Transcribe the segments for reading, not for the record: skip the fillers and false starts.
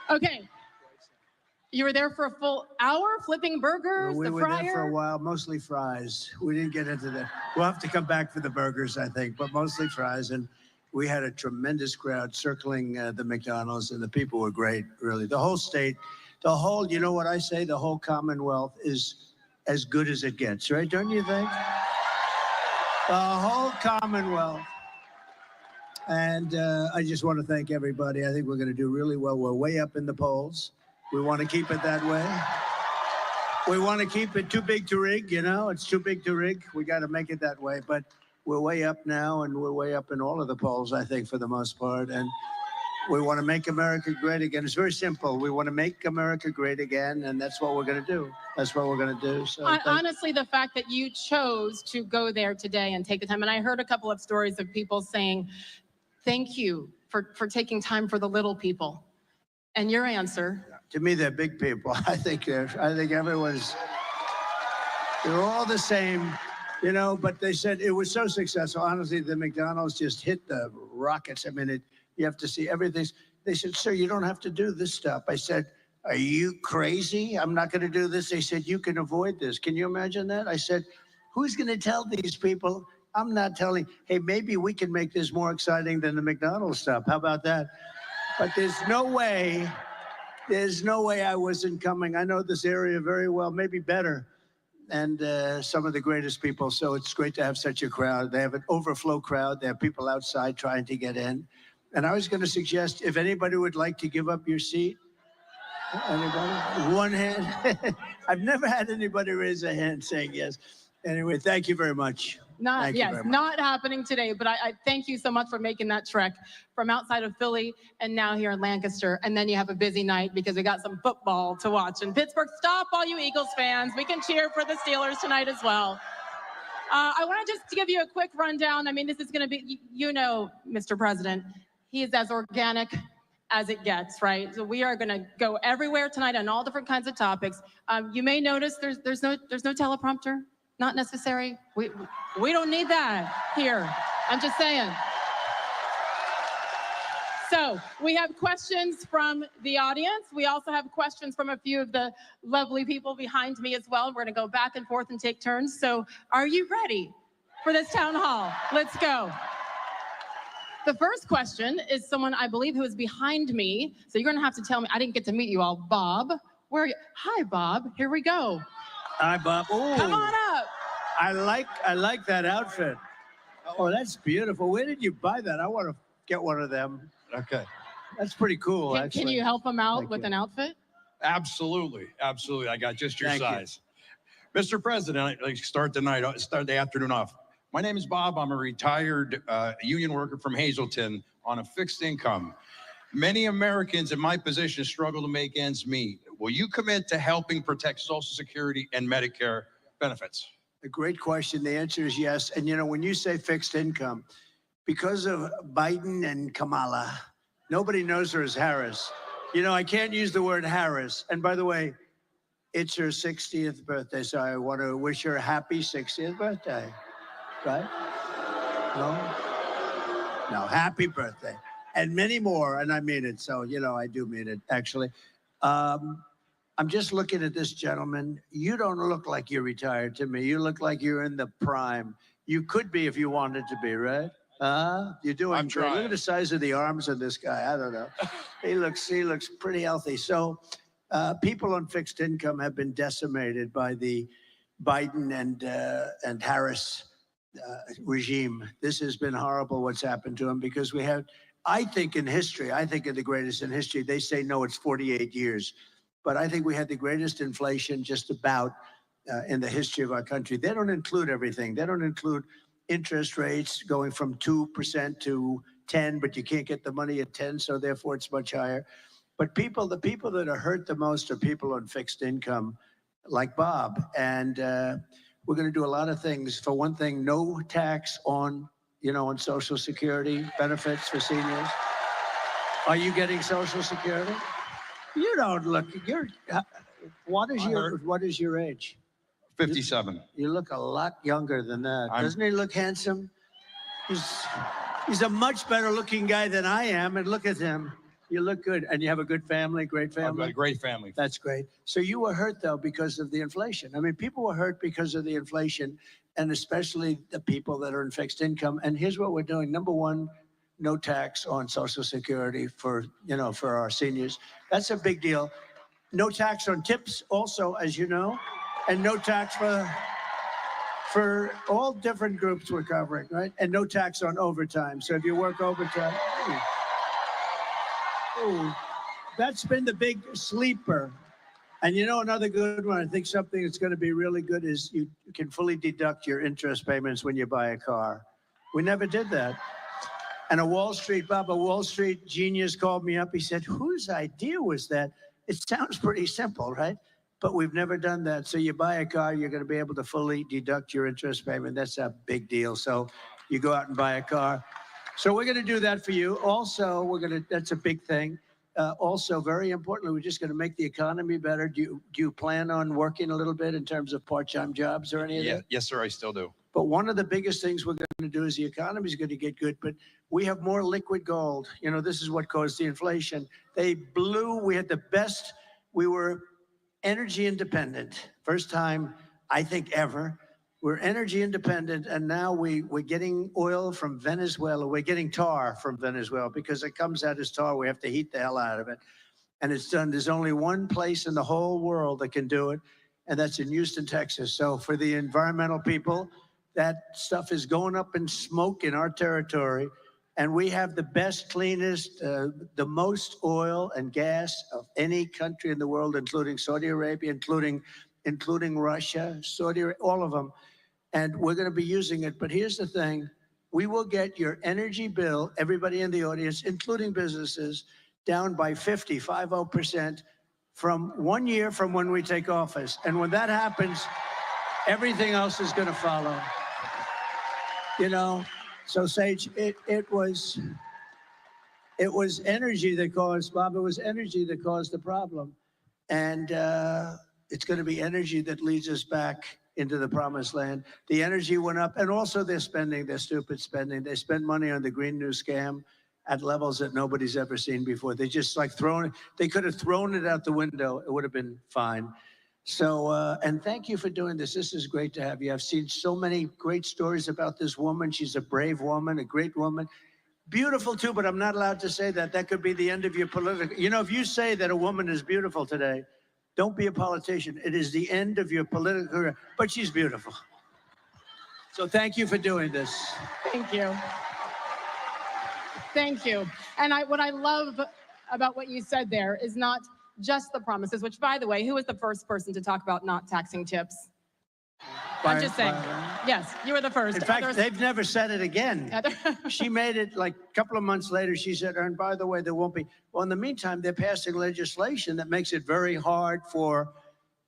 Okay. You were there for a full hour flipping burgers, We the were fryer? there for a while, mostly fries. We didn't get into that. We'll have to come back for the burgers, I think, but mostly fries. And we had a tremendous crowd circling the McDonald's, and the people were great, really. The whole state, you know what I say? The whole Commonwealth is as good as it gets, right? Don't you think? The whole Commonwealth. And I just want to thank everybody. I think we're going to do really well. We're way up in the polls. We want to keep it that way. We want to keep it too big to rig, you know? It's too big to rig. We got to make it that way. But we're way up now, and we're way up in all of the polls, I think, for the most part. And we want to make America great again. It's very simple. We want to make America great again, and that's what we're going to do. That's what we're going to do. So honestly, the fact that you chose to go there today and take the time, and I heard a couple of stories of people saying, thank you for taking time for the little people. And your answer? To me, they're big people. I think everyone's, they're all the same, you know, but they said it was so successful. Honestly, the McDonald's just hit the rockets. I mean, you have to see everything. They said, sir, you don't have to do this stuff. I said, are you crazy? I'm not going to do this. They said, you can avoid this. Can you imagine that? I said, who's going to tell these people? I'm not telling, hey, maybe we can make this more exciting than the McDonald's stuff. How about that? But there's no way I wasn't coming. I know this area very well, maybe better, and some of the greatest people. So it's great to have such a crowd. They have an overflow crowd. They have people outside trying to get in. And I was going to suggest, if anybody would like to give up your seat, anybody? One hand. I've never had anybody raise a hand saying yes. Anyway, thank you very much. Not happening today, but I thank you so much for making that trek from outside of Philly and now here in Lancaster. And then you have a busy night because we got some football to watch in Pittsburgh. Stop, all you Eagles fans. We can cheer for the Steelers tonight as well. I want to just give you a quick rundown. I mean, this is going to be, you know, Mr. President, he is as organic as it gets, right? So we are going to go everywhere tonight on all different kinds of topics. You may notice there's no teleprompter. Not necessary. We don't need that here. I'm just saying. So we have questions from the audience. We also have questions from a few of the lovely people behind me as well. We're going to go back and forth and take turns. So are you ready for this town hall? Let's go. The first question is someone I believe who is behind me. So you're going to have to tell me. I didn't get to meet you all. Bob, where are you? Hi, Bob. Here we go. Hi, Bob. Ooh. Come on up. I like that outfit. Oh, that's beautiful. Where did you buy that? I want to get one of them. Okay. That's pretty cool, actually. Can you help him out with an outfit? Absolutely. Absolutely. I got just your size. Mr. President, I start the afternoon off. My name is Bob. I'm a retired union worker from Hazleton on a fixed income. Many Americans in my position struggle to make ends meet. Will you commit to helping protect Social Security and Medicare benefits? A great question. The answer is yes. And, you know, when you say fixed income, because of Biden and Kamala, nobody knows her as Harris. You know, I can't use the word Harris. And by the way, it's her 60th birthday, so I want to wish her a happy 60th birthday. Right? No, happy birthday. And many more, and I mean it. So, you know, I do mean it, actually. I'm just looking at this gentleman. You don't look like you're retired to me. You look like you're in the prime. You could be if you wanted to be, right? You're doing I'm great. trying. Look at the size of the arms of this guy. I don't know. He looks pretty healthy. So people on fixed income have been decimated by the Biden and Harris regime. This has been horrible what's happened to them because we have, I think in history, I think of the greatest in history. They say, no, it's 48 years. But I think we had the greatest inflation just about in the history of our country. They don't include everything. They don't include interest rates going from 2% to 10, but you can't get the money at 10, so therefore it's much higher. But the people that are hurt the most are people on fixed income, like Bob. And we're going to do a lot of things. For one thing, no tax on, you know, on Social Security benefits for seniors. Are you getting Social Security? You don't look. What is your age? 57. You look a lot younger than that. Doesn't he look handsome? He's a much better looking guy than I am, and look at him. You look good. And you have a good family, great I've got family? a great family. That's great. So you were hurt, though, because of the inflation. I mean, people were hurt because of the inflation, and especially the people that are in fixed income. And here's what we're doing. Number one, no tax on Social Security for our seniors. That's a big deal. No tax on tips also, as you know, and no tax for all different groups we're covering, right? And no tax on overtime. So if you work overtime, ooh, that's been the big sleeper. And another good one, I think something that's going to be really good is you can fully deduct your interest payments when you buy a car. We never did that. And a Wall Street genius called me up. He said, whose idea was that? It sounds pretty simple, right? But we've never done that. So you buy a car, you're going to be able to fully deduct your interest payment. That's a big deal. So you go out and buy a car. So we're going to do that for you. Also, that's a big thing. Also, very importantly, we're just going to make the economy better. Do you plan on working a little bit in terms of part-time jobs or any of that? Yes, sir, I still do. But one of the biggest things we're going to do is the economy is going to get good, but we have more liquid gold. This is what caused the inflation. We had the best, we were energy independent. First time, I think, ever. We're energy independent, and now we're getting oil from Venezuela. We're getting tar from Venezuela because it comes out as tar. We have to heat the hell out of it. And it's done. There's only one place in the whole world that can do it, and that's in Houston, Texas. So for the environmental people, that stuff is going up in smoke in our territory. And we have the best, cleanest, the most oil and gas of any country in the world, including Saudi Arabia, including Russia, Saudi Arabia, all of them. And we're going to be using it. But here's the thing. We will get your energy bill, everybody in the audience, including businesses, down by 50% from 1 year from when we take office. And when that happens, everything else is going to follow. So Sage, it was energy that caused, Bob, it was energy that caused the problem. And it's going to be energy that leads us back into the promised land. The energy went up, and also their stupid spending. They spend money on the Green New scam at levels that nobody's ever seen before. They just they could have thrown it out the window. It would have been fine. So, and thank you for doing this. This is great to have you. I've seen so many great stories about this woman. She's a brave woman, a great woman. Beautiful too, but I'm not allowed to say that. That could be the end of your political. If you say that a woman is beautiful today, don't be a politician. It is the end of your political career, but she's beautiful. So thank you for doing this. Thank you. Thank you. And what I love about what you said there is not just the promises, which, by the way, who was the first person to talk about not taxing tips? I'm just saying. Yes, you were the first. In fact, they've never said it again. She made it like a couple of months later. She said, and by the way, there won't be. Well, in the meantime, they're passing legislation that makes it very hard for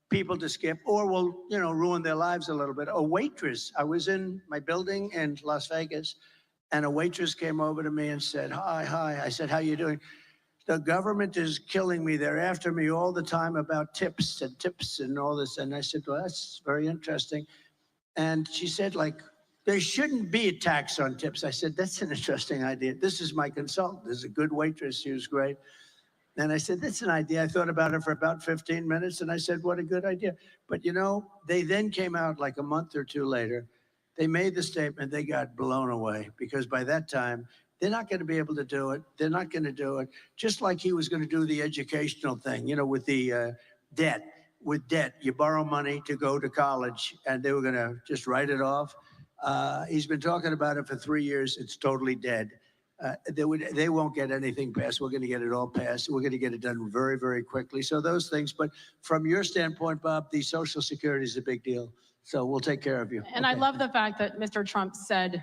people to skip or will, ruin their lives a little bit. A waitress, I was in my building in Las Vegas, and a waitress came over to me and said, hi. I said, how you doing? The government is killing me. They're after me all the time about tips and all this. And I said, well, that's very interesting. And she said, there shouldn't be a tax on tips. I said, that's an interesting idea. This is my consultant. This is a good waitress. She was great. And I said, that's an idea. I thought about it for about 15 minutes. And I said, what a good idea. But, they then came out like a month or two later. They made the statement. They got blown away because by that time, they're not going to be able to do it. They're not going to do it. Just like he was going to do the educational thing, with the debt. With debt, you borrow money to go to college, and they were going to just write it off. He's been talking about it for 3 years. It's totally dead. They won't get anything passed. We're going to get it all passed. We're going to get it done very, very quickly. So those things. But from your standpoint, Bob, the Social Security is a big deal. So we'll take care of you. And okay. I love the fact that Mr. Trump said,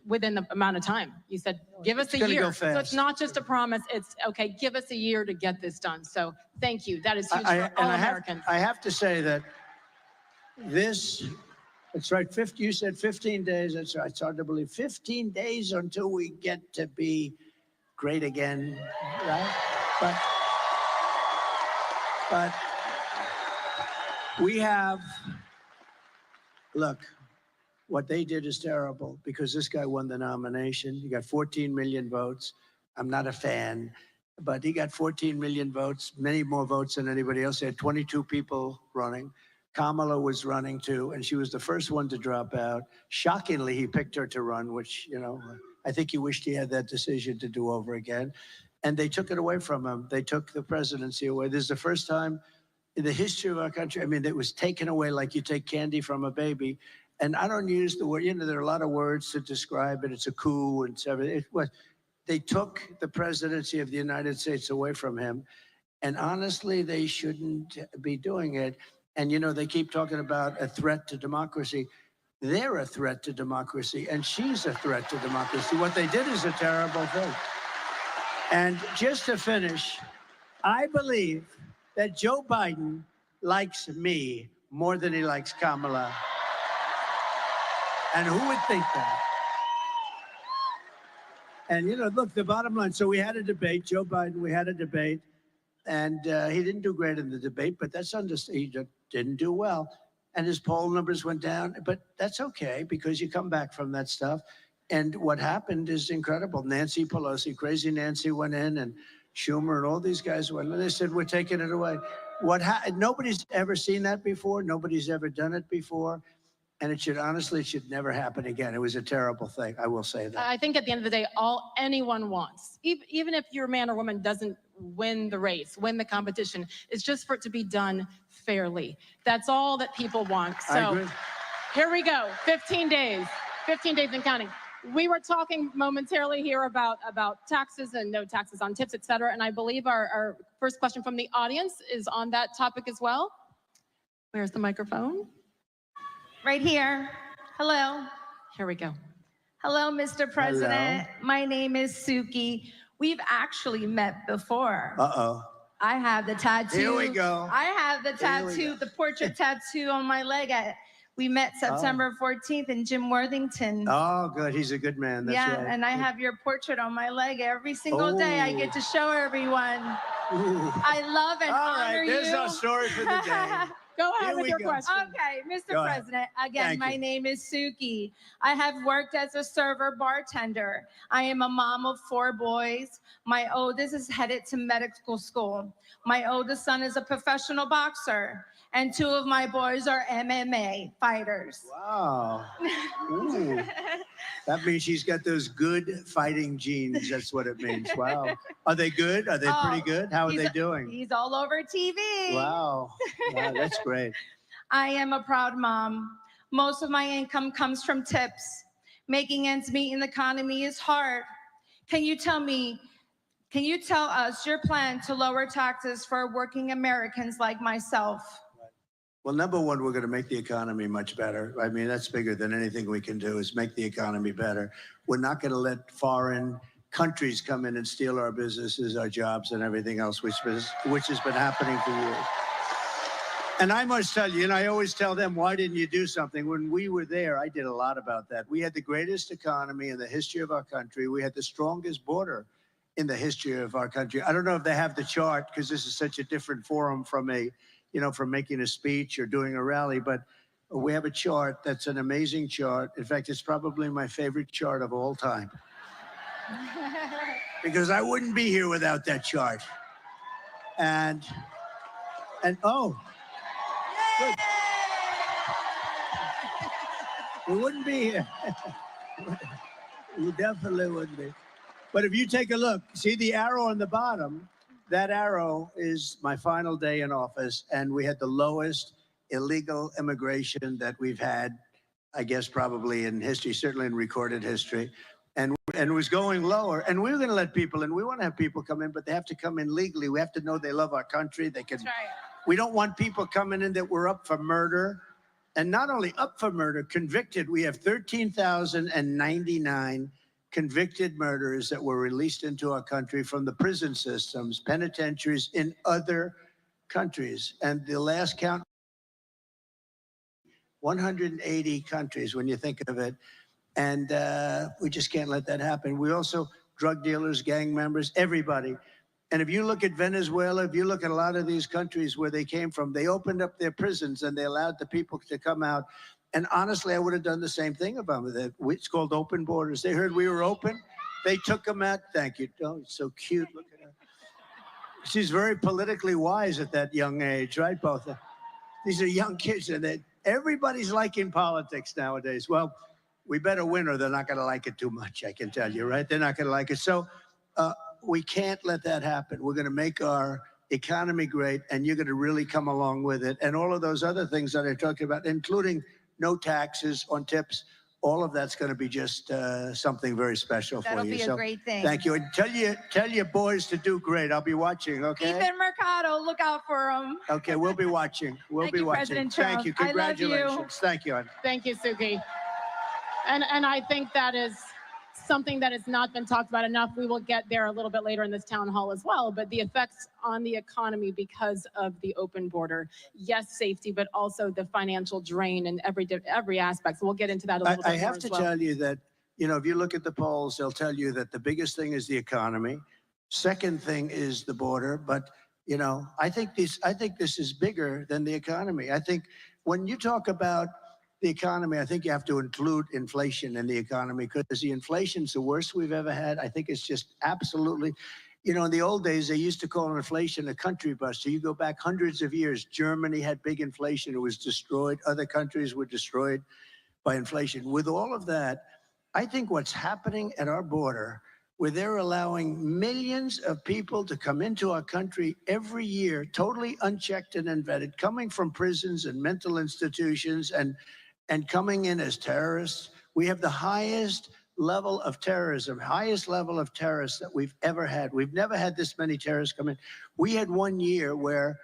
within the amount of time. You said, give us a year. Go fast. So it's not just a promise. It's, okay, give us a year to get this done. So thank you. That is huge for all Americans. I have to say that it's right, you said 15 days. That's right. It's hard to believe. 15 days until we get to be great again, right? But we have, look, what they did is terrible because this guy won the nomination. He got 14 million votes. I'm not a fan. but he got 14 million votes, many more votes than anybody else. He had 22 people running. Kamala was running too, and she was the first one to drop out. Shockingly, he picked her to run, which, I think he wished he had that decision to do over again. And they took it away from him. They took the presidency away. This is the first time in the history of our country, I mean, it was taken away like you take candy from a baby. And I don't use the word, there are a lot of words to describe it. It's a coup and everything. They took the presidency of the United States away from him. And honestly, they shouldn't be doing it. And, they keep talking about a threat to democracy. They're a threat to democracy, and she's a threat to democracy. What they did is a terrible thing. And just to finish, I believe that Joe Biden likes me more than he likes Kamala. And who would think that? And, look, the bottom line, so we had a debate, Joe Biden, we had a debate, and he didn't do great in the debate, but that's understandable. He didn't do well. And his poll numbers went down, but that's okay because you come back from that stuff. And what happened is incredible. Nancy Pelosi, crazy Nancy, went in, and Schumer and all these guys went in. They said, we're taking it away. Nobody's ever seen that before. Nobody's ever done it before. And it should never happen again. It was a terrible thing. I will say that. I think at the end of the day, all anyone wants, even if your man or woman doesn't win the race, win the competition, is just for it to be done fairly. That's all that people want. So I agree. Here we go. 15 days and counting. We were talking momentarily here about taxes and no taxes on tips, et cetera. And I believe our first question from the audience is on that topic as well. Where's the microphone? Right here. Hello. Here we go. Hello, Mr. President. Hello. My name is Suki. We've actually met before. Uh-oh. I have the tattoo. Here we go. I have the tattoo, the portrait tattoo on my leg. We met September 14th in Jim Worthington. Oh, good. He's a good man. That's right. And I have your portrait on my leg every single day. I get to show everyone. Ooh. I love and honor you. There's our story for the day. Go ahead with your question. Okay, Mr. Go ahead. President, again, Thank my you. name is Suki. I have worked as a server bartender. I am a mom of 4 boys. My oldest is headed to medical school. My oldest son is a professional boxer, and 2 of my boys are MMA fighters. Wow. Ooh. That means she's got those good fighting genes. That's what it means. Wow. Are they good? Are they pretty good? How are they doing? He's all over TV. Wow. Wow, that's great. I am a proud mom. Most of my income comes from tips. Making ends meet in the economy is hard. Can you tell us your plan to lower taxes for working Americans like myself? Well, number one, we're going to make the economy much better. I mean, that's bigger than anything we can do is make the economy better. We're not going to let foreign countries come in and steal our businesses, our jobs, and everything else, which has been happening for years. And I must tell you, and I always tell them, why didn't you do something? When we were there, I did a lot about that. We had the greatest economy in the history of our country. We had the strongest border in the history of our country. I don't know if they have the chart because this is such a different forum from from making a speech or doing a rally, but we have a chart that's an amazing chart. In fact, it's probably my favorite chart of all time. Because I wouldn't be here without that chart. And oh, good. We wouldn't be here. We definitely wouldn't be. But if you take a look, see the arrow on the bottom? That arrow is my final day in office, and we had the lowest illegal immigration that we've had, I guess, probably in history, certainly in recorded history. And it was going lower. And we were going to let people in. We want to have people come in, but they have to come in legally. We have to know they love our country. They can. That's right. We don't want people coming in that were up for murder. And not only up for murder, convicted. We have 13,099 convicted murderers that were released into our country from the prison systems, penitentiaries in other countries. And the last count, 180 countries when you think of it. And we just can't let that happen. We also, drug dealers, gang members, everybody. And if you look at Venezuela, if you look at a lot of these countries where they came from, they opened up their prisons and they allowed the people to come out. And honestly, I would have done the same thing about it. It's called open borders. They heard we were open. They took them out. Thank you. Oh, it's so cute. Look at her. She's very politically wise at that young age, right? Both. These are young kids, and everybody's liking politics nowadays. Well, we better win or they're not going to like it too much, I can tell you, right? They're not going to like it. So we can't let that happen. We're going to make our economy great, and you're going to really come along with it. And all of those other things that I talked about, including no taxes on tips, all of that's going to be just something very special That'll for you. be a great thing. Thank you. And tell your boys to do great. I'll be watching, okay? Ethan Mercado, look out for him. Okay, we'll be watching. We'll be watching. President Trump. Thank you. I love you. Congratulations. Thank you. Thank you, Suki. And I think that is something that has not been talked about enough. We will get there a little bit later in this town hall as well, but the effects on the economy because of the open border. Yes, safety, but also the financial drain and every aspect. So we'll get into that a little bit more. I have to tell you that, you know, if you look at the polls, they'll tell you that the biggest thing is the economy. Second thing is the border. But, you know, I think this is bigger than the economy. I think when you talk about the economy, I think you have to include inflation in the economy, because the inflation's the worst we've ever had. I think it's just absolutely, you know, in the old days, they used to call inflation a country buster. You go back hundreds of years, Germany had big inflation. It was destroyed. Other countries were destroyed by inflation. With all of that, I think what's happening at our border, where they're allowing millions of people to come into our country every year, totally unchecked and unvetted, coming from prisons and mental institutions and coming in as terrorists. We have the highest level of terrorism, highest level of terrorists that we've ever had. We've never had this many terrorists come in. We had 1 year where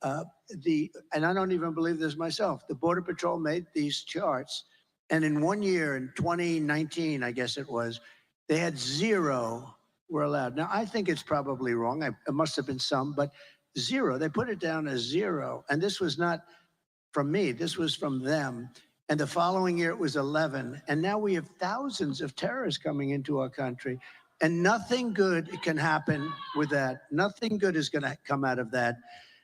and I don't even believe this myself, the Border Patrol made these charts, and in 1 year, in 2019, I guess it was, they had 0 were allowed. Now, I think it's probably wrong. It must have been some, but 0. They put it down as 0. And this was not from me. This was from them. And the following year, it was 11. And now we have thousands of terrorists coming into our country. And nothing good can happen with that. Nothing good is going to come out of that.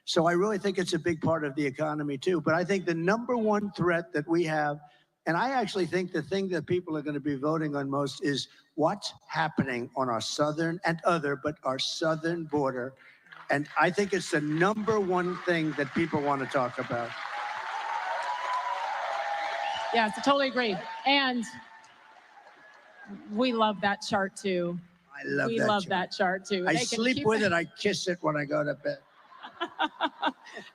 So I really think it's a big part of the economy, too. But I think the #1 threat that we have, and I actually think the thing that people are going to be voting on most is what's happening on our southern but our southern border. And I think it's the #1 thing that people want to talk about. Yes, I totally agree. And we love that chart too. I love we that love chart. that chart too. I They can sleep keep with it. I kiss it when I go to bed.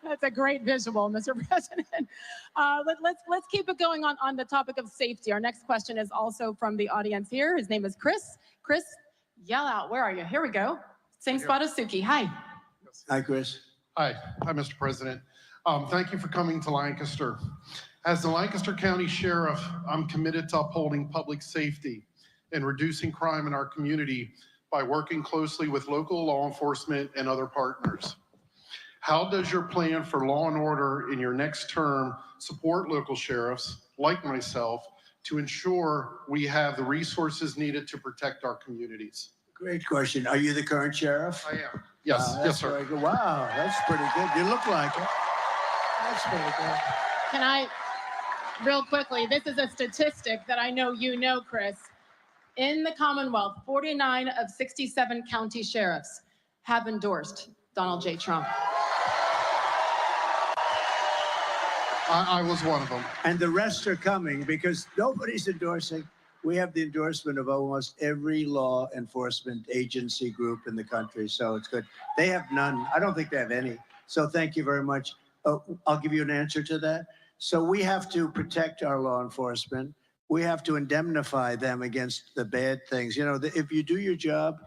That's a great visual, Mr. President. Let's keep it going on the topic of safety. Our next question is also from the audience here. His name is Chris. Chris, yell out. Where are you? Here we go. Same spot as Suki. Hi. Hi, Chris. Hi, Mr. President. Thank you for coming to Lancaster. As the Lancaster County Sheriff, I'm committed to upholding public safety and reducing crime in our community by working closely with local law enforcement and other partners. How does your plan for law and order in your next term support local sheriffs, like myself, to ensure we have the resources needed to protect our communities? Great question. Are you the current sheriff? I am. Yes, yes, sir. Very good. Wow, that's pretty good. You look like it. That's pretty good. Can I, real quickly, this is a statistic that I know you know, Chris. In the Commonwealth, 49 of 67 county sheriffs have endorsed Donald J. Trump. I was one of them. And the rest are coming because nobody's endorsing. We have the endorsement of almost every law enforcement agency group in the country, so it's good. They have none. I don't think they have any. So thank you very much. I'll give you an answer to that. So we have to protect our law enforcement. We have to indemnify them against the bad things. You know, if you do your job,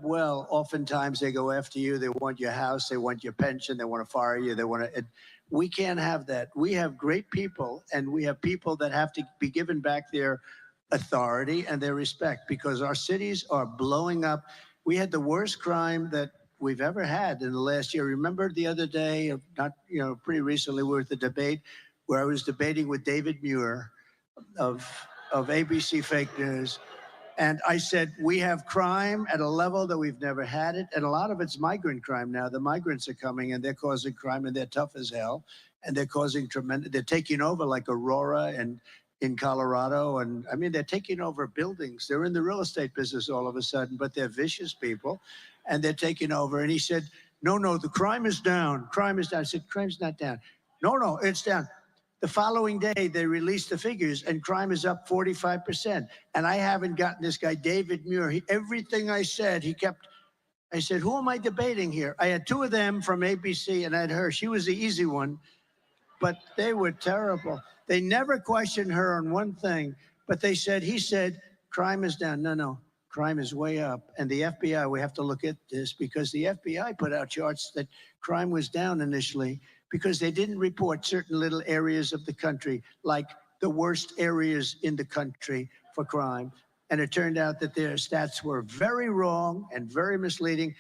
well, oftentimes they go after you. They want your house. They want your pension. They want to fire you. They want to. We can't have that. We have great people, and we have people that have to be given back their authority and their respect because our cities are blowing up. We had the worst crime that we've ever had in the last year. Remember the other day, pretty recently, we were at the debate where I was debating with David Muir of ABC Fake News. And I said, we have crime at a level that we've never had it. And a lot of it's migrant crime now. The migrants are coming and they're causing crime and they're tough as hell. And they're causing they're taking over like Aurora and in Colorado. And I mean, they're taking over buildings. They're in the real estate business all of a sudden, but they're vicious people. and they're taking over. And he said, no, no, the crime is down. Crime is down. I said, crime's not down. No, no, it's down. The following day, they released the figures, and crime is up 45%. And I haven't gotten this guy, David Muir. Everything I said, he kept, I said, who am I debating here? I had two of them from ABC, and I had her. She was the easy one, but they were terrible. They never questioned her on one thing, but they said, he said, crime is down. No, no, crime is way up. And the FBI, we have to look at this, because the FBI put out charts that crime was down initially, because they didn't report certain little areas of the country, like the worst areas in the country for crime. And it turned out that their stats were very wrong and very misleading.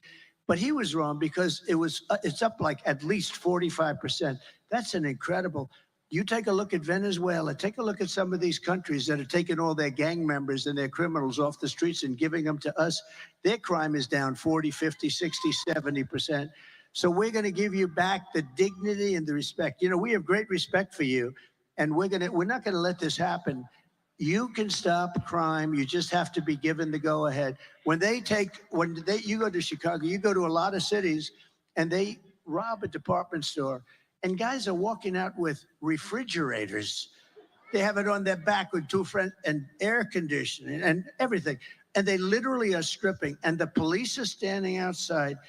But he was wrong, because it's up like at least 45%. That's an incredible. You take a look at Venezuela, take a look at some of these countries that are taking all their gang members and their criminals off the streets and giving them to us. Their crime is down 40, 50, 60, 70%. So we're going to give you back the dignity and the respect. You know, we have great respect for you, and we're not going to let this happen. You can stop crime. You just have to be given the go-ahead. You go to Chicago, you go to a lot of cities, and they rob a department store, and guys are walking out with refrigerators. They have it on their back with two friends, and air conditioning and everything. And they literally are stripping, and the police are standing outside,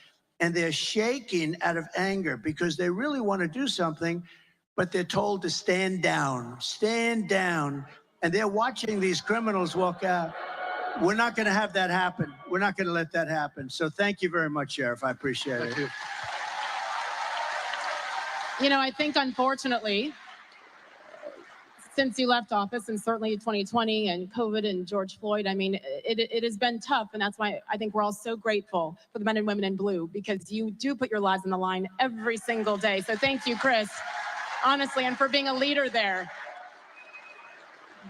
and they're shaking out of anger because they really want to do something, but they're told to stand down, and they're watching these criminals walk out. We're not going to have that happen. We're not going to let that happen. So thank you very much, Sheriff. I appreciate it. Thank you. You know, I think, unfortunately, since you left office, and certainly 2020 and COVID and George Floyd, I mean, it has been tough. And that's why I think we're all so grateful for the men and women in blue, because you do put your lives on the line every single day. So thank you, Chris, honestly, and for being a leader there.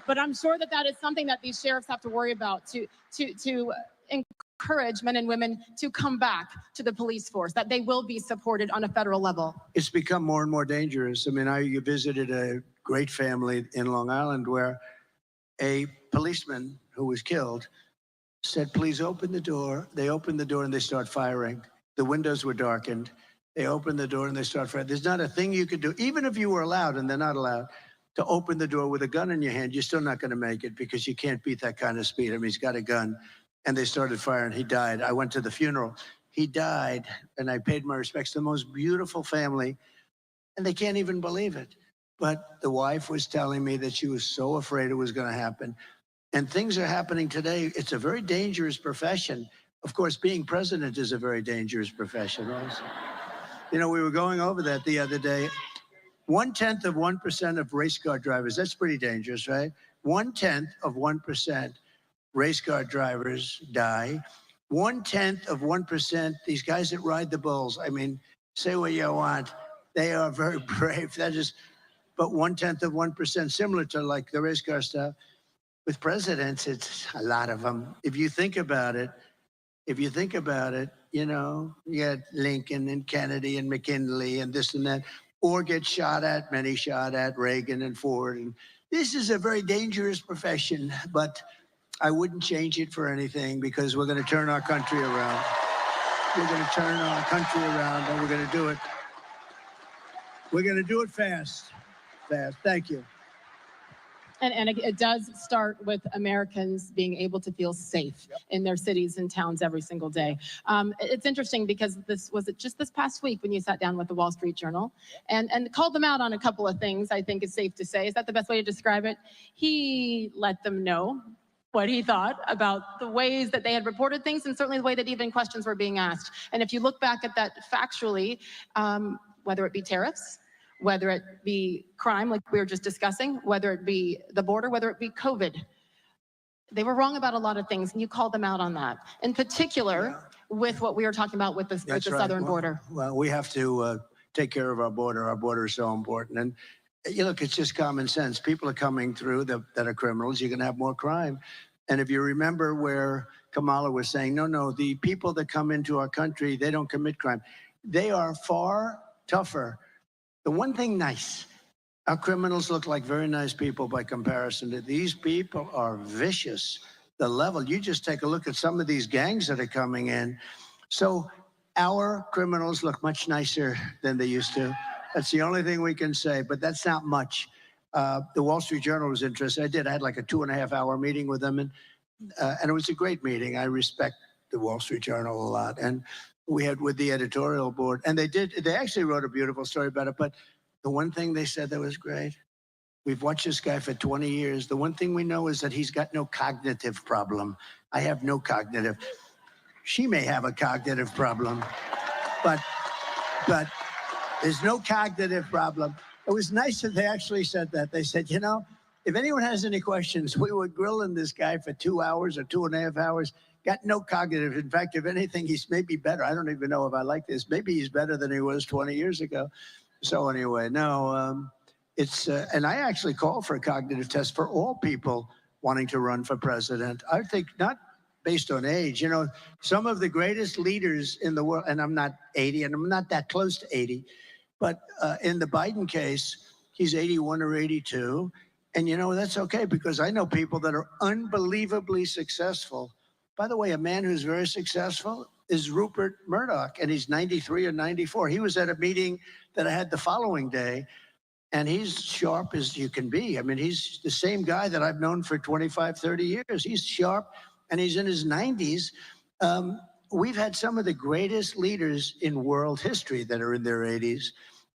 But I'm sure that that is something that these sheriffs have to worry about, to encourage men and women to come back to the police force, that they will be supported on a federal level. It's become more and more dangerous. I mean, you visited a great family in Long Island where a policeman who was killed said, please open the door. They opened the door and they start firing. The windows were darkened. They opened the door and they start firing. There's not a thing you could do, even if you were allowed, and they're not allowed, to open the door with a gun in your hand. You're still not going to make it, because you can't beat that kind of speed. I mean, he's got a gun. And they started firing. He died. I went to the funeral. He died, and I paid my respects to the most beautiful family, and they can't even believe it. But the wife was telling me that she was so afraid it was going to happen. And things are happening today. It's a very dangerous profession. Of course, being president is a very dangerous profession also. You know, we were going over that the other day. 1/10 of 1% of race car drivers, that's pretty dangerous, right? 1/10 of 1% race car drivers die. 1/10 of 1%, these guys that ride the bulls, I mean, say what you want, they are very brave. That is, but 1/10 of 1%, similar to like the race car stuff. With presidents, it's a lot of them. If you think about it, you know, you got Lincoln and Kennedy and McKinley and this and that, or get shot at, many shot at, Reagan and Ford. And this is a very dangerous profession, but I wouldn't change it for anything, because we're going to turn our country around. We're going to turn our country around, and we're going to do it. We're going to do it fast. Thank you. And it does start with Americans being able to feel safe in their cities and towns every single day. It's interesting, because was just this past week when you sat down with the Wall Street Journal and called them out on a couple of things, I think is safe to say. Is that the best way to describe it? He let them know what he thought about the ways that they had reported things, and certainly the way that even questions were being asked. And if you look back at that factually, whether it be tariffs, whether it be crime, like we were just discussing, whether it be the border, whether it be COVID, they were wrong about a lot of things, and you called them out on that. In particular, with what we were talking about with the southern border. Well, we have to take care of our border. Our border is so important. And you look, it's just common sense. People are coming through that are criminals. You're going to have more crime. And if you remember where Kamala was saying, no, the people that come into our country, they don't commit crime. They are far tougher. The one thing nice, our criminals look like very nice people by comparison to these people are vicious. The level, you just take a look at some of these gangs that are coming in. So our criminals look much nicer than they used to. That's the only thing we can say, but that's not much. The Wall Street Journal was interested. I had like a 2.5-hour meeting with them, and it was a great meeting. I respect the Wall Street Journal a lot, and we had with the editorial board, and they actually wrote a beautiful story about it. But the one thing they said that was great, we've watched this guy for 20 years. The one thing we know is that he's got no cognitive problem. I have no cognitive. She may have a cognitive problem, but there's no cognitive problem. It was nice that they actually said that. They said, you know, if anyone has any questions, we were grilling this guy for 2 hours or 2.5 hours. Got no cognitive. In fact, if anything, he's maybe better. I don't even know if I like this. Maybe he's better than he was 20 years ago. So anyway, no, and I actually called for a cognitive test for all people wanting to run for president. I think not based on age. You know, some of the greatest leaders in the world, and I'm not 80, and I'm not that close to 80, but in the Biden case, he's 81 or 82. And, you know, that's okay, because I know people that are unbelievably successful. By the way, a man who's very successful is Rupert Murdoch, and he's 93 or 94. He was at a meeting that I had the following day, and he's sharp as you can be. I mean, he's the same guy that I've known for 25, 30 years. He's sharp, and he's in his 90s. We've had some of the greatest leaders in world history that are in their 80s.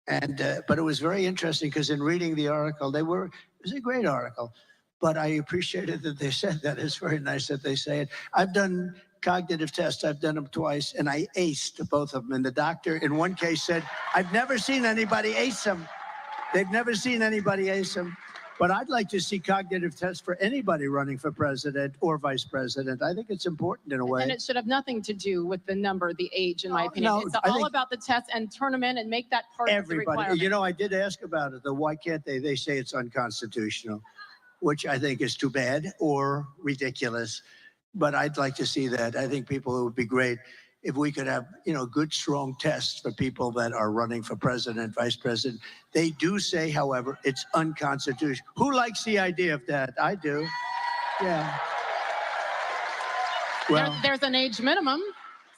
And but it was very interesting, because in reading the article, it was a great article. But I appreciated that they said that. It's very nice that they say it. I've done cognitive tests. I've done them twice, and I aced both of them. And the doctor, in one case, said, I've never seen anybody ace them. They've never seen anybody ace them. But I'd like to see cognitive tests for anybody running for president or vice president. I think it's important in a way. And it should have nothing to do with the number, the age, in my opinion. No, it's all about the test, and turn them in and make that part of the requirement. You know, I did ask about it, though. Why can't they? They say it's unconstitutional, which I think is too bad or ridiculous. But I'd like to see that. I think it would be great if we could have, you know, good, strong tests for people that are running for president, vice president. They do say, however, it's unconstitutional. Who likes the idea of that? I do. Yeah. Well, there's an age minimum.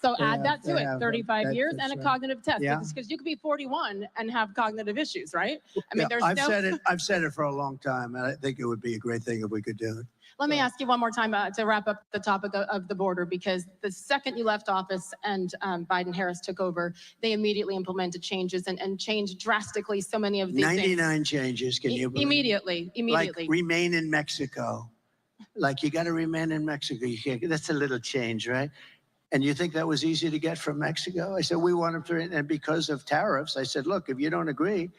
So add that to it, 35 years and a cognitive test. Yeah. Because you could be 41 and have cognitive issues, right? I mean, yeah, I've said it for a long time, and I think it would be a great thing if we could do it. Let me ask you one more time to wrap up the topic of the border, because the second you left office and Biden-Harris took over, they immediately implemented changes and changed drastically so many of these 99 things. changes, can you believe? Immediately. Like remain in Mexico. Like, you got to remain in Mexico. You can't, that's a little change, right? And you think that was easy to get from Mexico? I said, we want them to, and because of tariffs, I said, look, if you don't agree,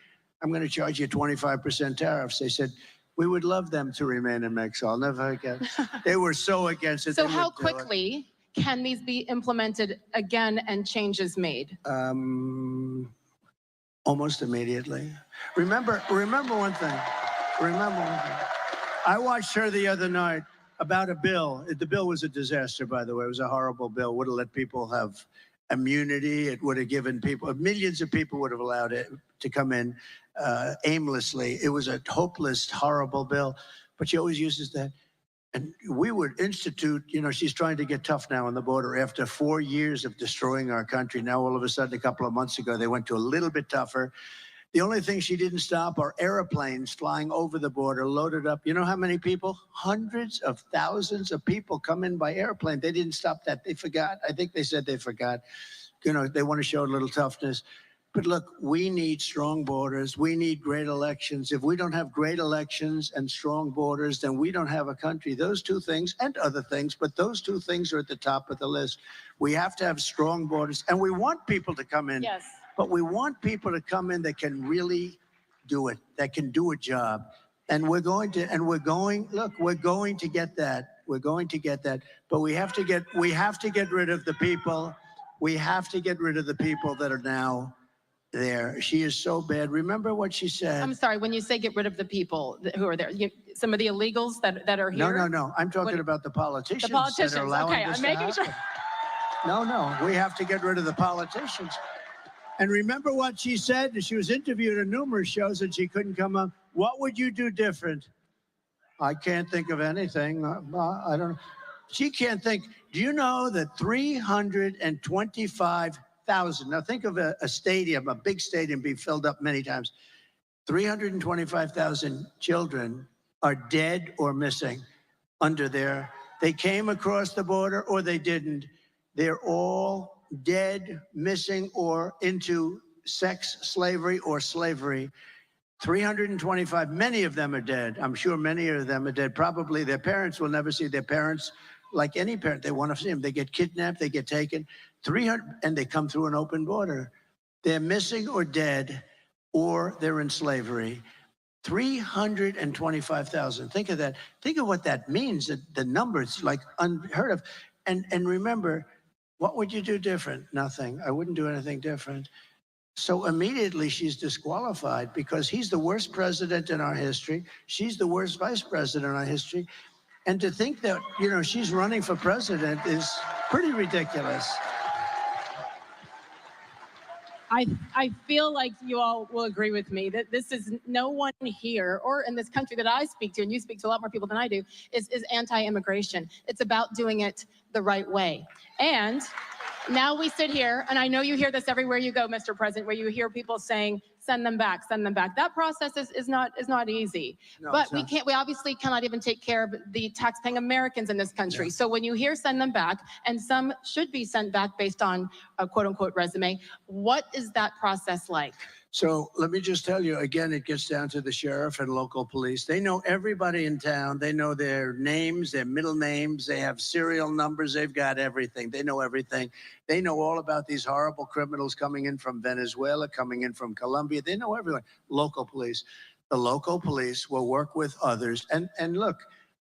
I'm going to charge you 25% tariffs. They said, we would love them to remain in Mexico. I'll never forget. They were so against it. So how quickly can these be implemented again and changes made? Almost immediately. Remember one thing. I watched her the other night about a bill. The bill was a disaster, by the way. It was a horrible bill. Would have let people have immunity. It would have given people, millions of people would have allowed it to come in aimlessly. It was a hopeless, horrible bill. But she always uses that. And we would institute, you know, she's trying to get tough now on the border after 4 years of destroying our country. Now, all of a sudden, a couple of months ago, they went to a little bit tougher. The only thing she didn't stop are airplanes flying over the border, loaded up. You know how many people? Hundreds of thousands of people come in by airplane. They didn't stop that. They forgot. I think they said they forgot. You know, they want to show a little toughness. But look, we need strong borders. We need great elections. If we don't have great elections and strong borders, then we don't have a country. Those two things, and other things, but those two things are at the top of the list. We have to have strong borders, and we want people to come in. Yes. But we want people to come in that can really do it, that can do a job. And we're going to get that. We're going to get that. But we have to get rid of the people. We have to get rid of the people that are now there. She is so bad. Remember what she said. I'm sorry, when you say get rid of the people who are there, some of the illegals that are here? No. I'm talking about the politicians. The politicians, that are allowing okay, this I'm to making happen. sure. No, we have to get rid of the politicians. And remember what she said? She was interviewed on numerous shows and she couldn't come up. What would you do different? I can't think of anything. I don't know. She can't think. Do you know that 325,000, now think of a stadium, a big stadium being filled up many times. 325,000 children are dead or missing under there. They came across the border or they didn't. They're all dead, missing, or into sex slavery or slavery. 325, many of them are dead. I'm sure many of them are dead. Probably their parents will never see their parents. Like any parent, they want to see them. They get kidnapped, they get taken. 300, and they come through an open border. They're missing or dead, or they're in slavery. 325,000. Think of that. Think of what that means. The numbers, like unheard of. And remember, what would you do different? Nothing. I wouldn't do anything different. So immediately she's disqualified because he's the worst president in our history. She's the worst vice president in our history. And to think that, you know, she's running for president is pretty ridiculous. I feel like you all will agree with me that this is no one here or in this country that I speak to, and you speak to a lot more people than I do, is anti-immigration. It's about doing it the right way. And now we sit here, and I know you hear this everywhere you go, Mr. President, where you hear people saying, send them back, send them back. That process is not easy. No, but we obviously cannot even take care of the taxpaying Americans in this country. Yeah. So when you hear send them back, and some should be sent back based on a quote unquote resume, what is that process like? So let me just tell you, again, it gets down to the sheriff and local police. They know everybody in town. They know their names, their middle names. They have serial numbers. They've got everything. They know everything. They know all about these horrible criminals coming in from Venezuela, coming in from Colombia. They know everyone. Local police. The local police will work with others. And look,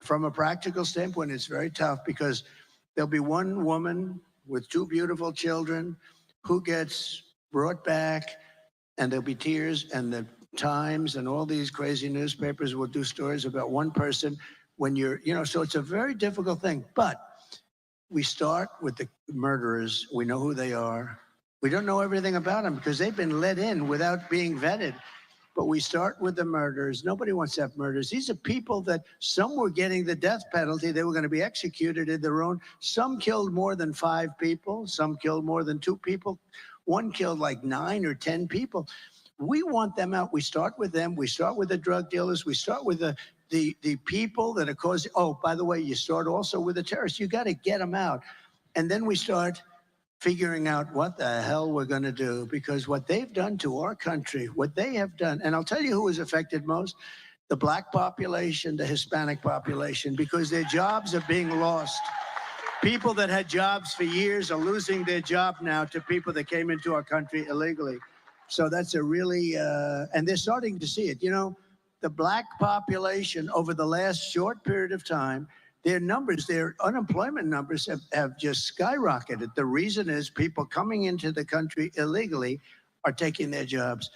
from a practical standpoint, it's very tough because there'll be one woman with two beautiful children who gets brought back, and there'll be tears, and the Times and all these crazy newspapers will do stories about one person when you're, you know, so it's a very difficult thing. But we start with the murderers. We know who they are. We don't know everything about them because they've been let in without being vetted. But we start with the murderers. Nobody wants to have murders. These are people that some were getting the death penalty. They were going to be executed in their own. Some killed more than 5 people. Some killed more than 2 people. One killed like 9 or 10 people. We want them out. We start with them. We start with the drug dealers. We start with the people that are causing. Oh, by the way, you start also with the terrorists. You got to get them out. And then we start figuring out what the hell we're going to do, because what they've done to our country, what they have done, and I'll tell you who is affected most, the black population, the Hispanic population, because their jobs are being lost. People that had jobs for years are losing their job now to people that came into our country illegally. So that's a really, and they're starting to see it. You know, the black population over the last short period of time, their numbers, their unemployment numbers have just skyrocketed. The reason is people coming into the country illegally are taking their jobs.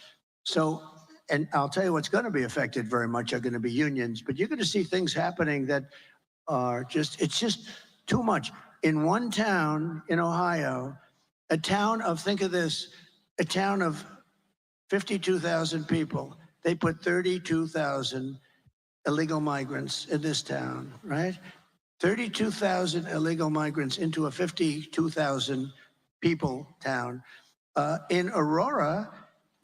So, and I'll tell you what's going to be affected very much are going to be unions, but you're going to see things happening that are just, it's just too much. In one town in Ohio, a town of, think of this, a town of 52,000 people, they put 32,000 illegal migrants in this town, right? 32,000 illegal migrants into a 52,000 people town. In Aurora,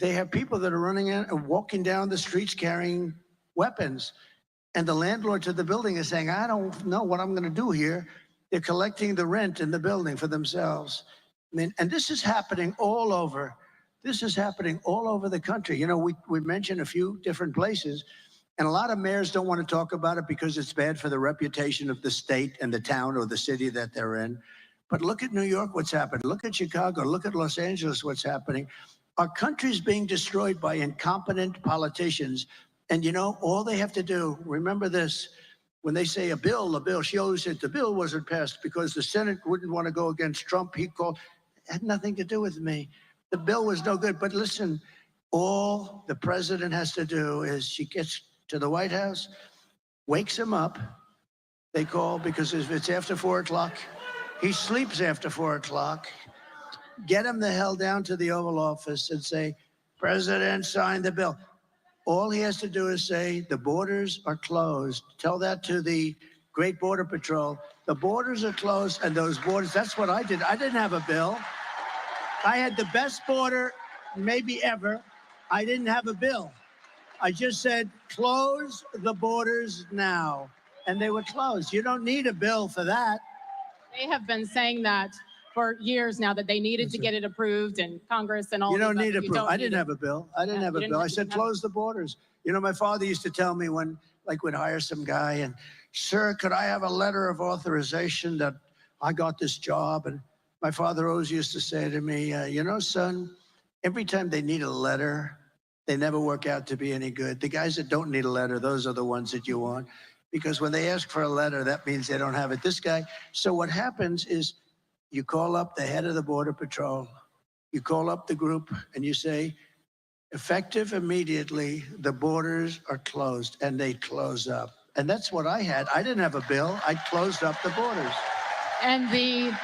they have people that are running out and walking down the streets carrying weapons. And the landlord to the building is saying, I don't know what I'm going to do here. They're collecting the rent in the building for themselves. I mean, and this is happening all over. This is happening all over the country. You know, we mentioned a few different places, and a lot of mayors don't want to talk about it because it's bad for the reputation of the state and the town or the city that they're in. But look at New York, what's happened. Look at Chicago. Look at Los Angeles, what's happening. Our country's being destroyed by incompetent politicians. And you know, all they have to do, remember this, when they say a bill, she always said the bill wasn't passed because the Senate wouldn't want to go against Trump. He called, it had nothing to do with me. The bill was no good. But listen, all the president has to do is she gets to the White House, wakes him up. They call because if it's after 4 o'clock, he sleeps after 4 o'clock. Get him the hell down to the Oval Office and say, President, sign the bill. All he has to do is say, the borders are closed. Tell that to the Great Border Patrol. The borders are closed, and those borders, that's what I did. I didn't have a bill. I had the best border maybe ever. I didn't have a bill. I just said, close the borders now. And they were closed. You don't need a bill for that. They have been saying that for years now, that they needed to get it approved in Congress and all. You don't these need a other- bill. I need didn't it. have a bill. I didn't Yeah, have you a didn't bill. I have- said, have- close the borders. You know, my father used to tell me when, like, we'd hire some guy and, sir, could I have a letter of authorization that I got this job? And my father always used to say to me, you know, son, every time they need a letter, they never work out to be any good. The guys that don't need a letter, those are the ones that you want. Because when they ask for a letter, that means they don't have it. This guy, so what happens is you call up the head of the Border Patrol, you call up the group, and you say, effective immediately, the borders are closed, and they close up. And that's what I had. I didn't have a bill. I closed up the borders. And the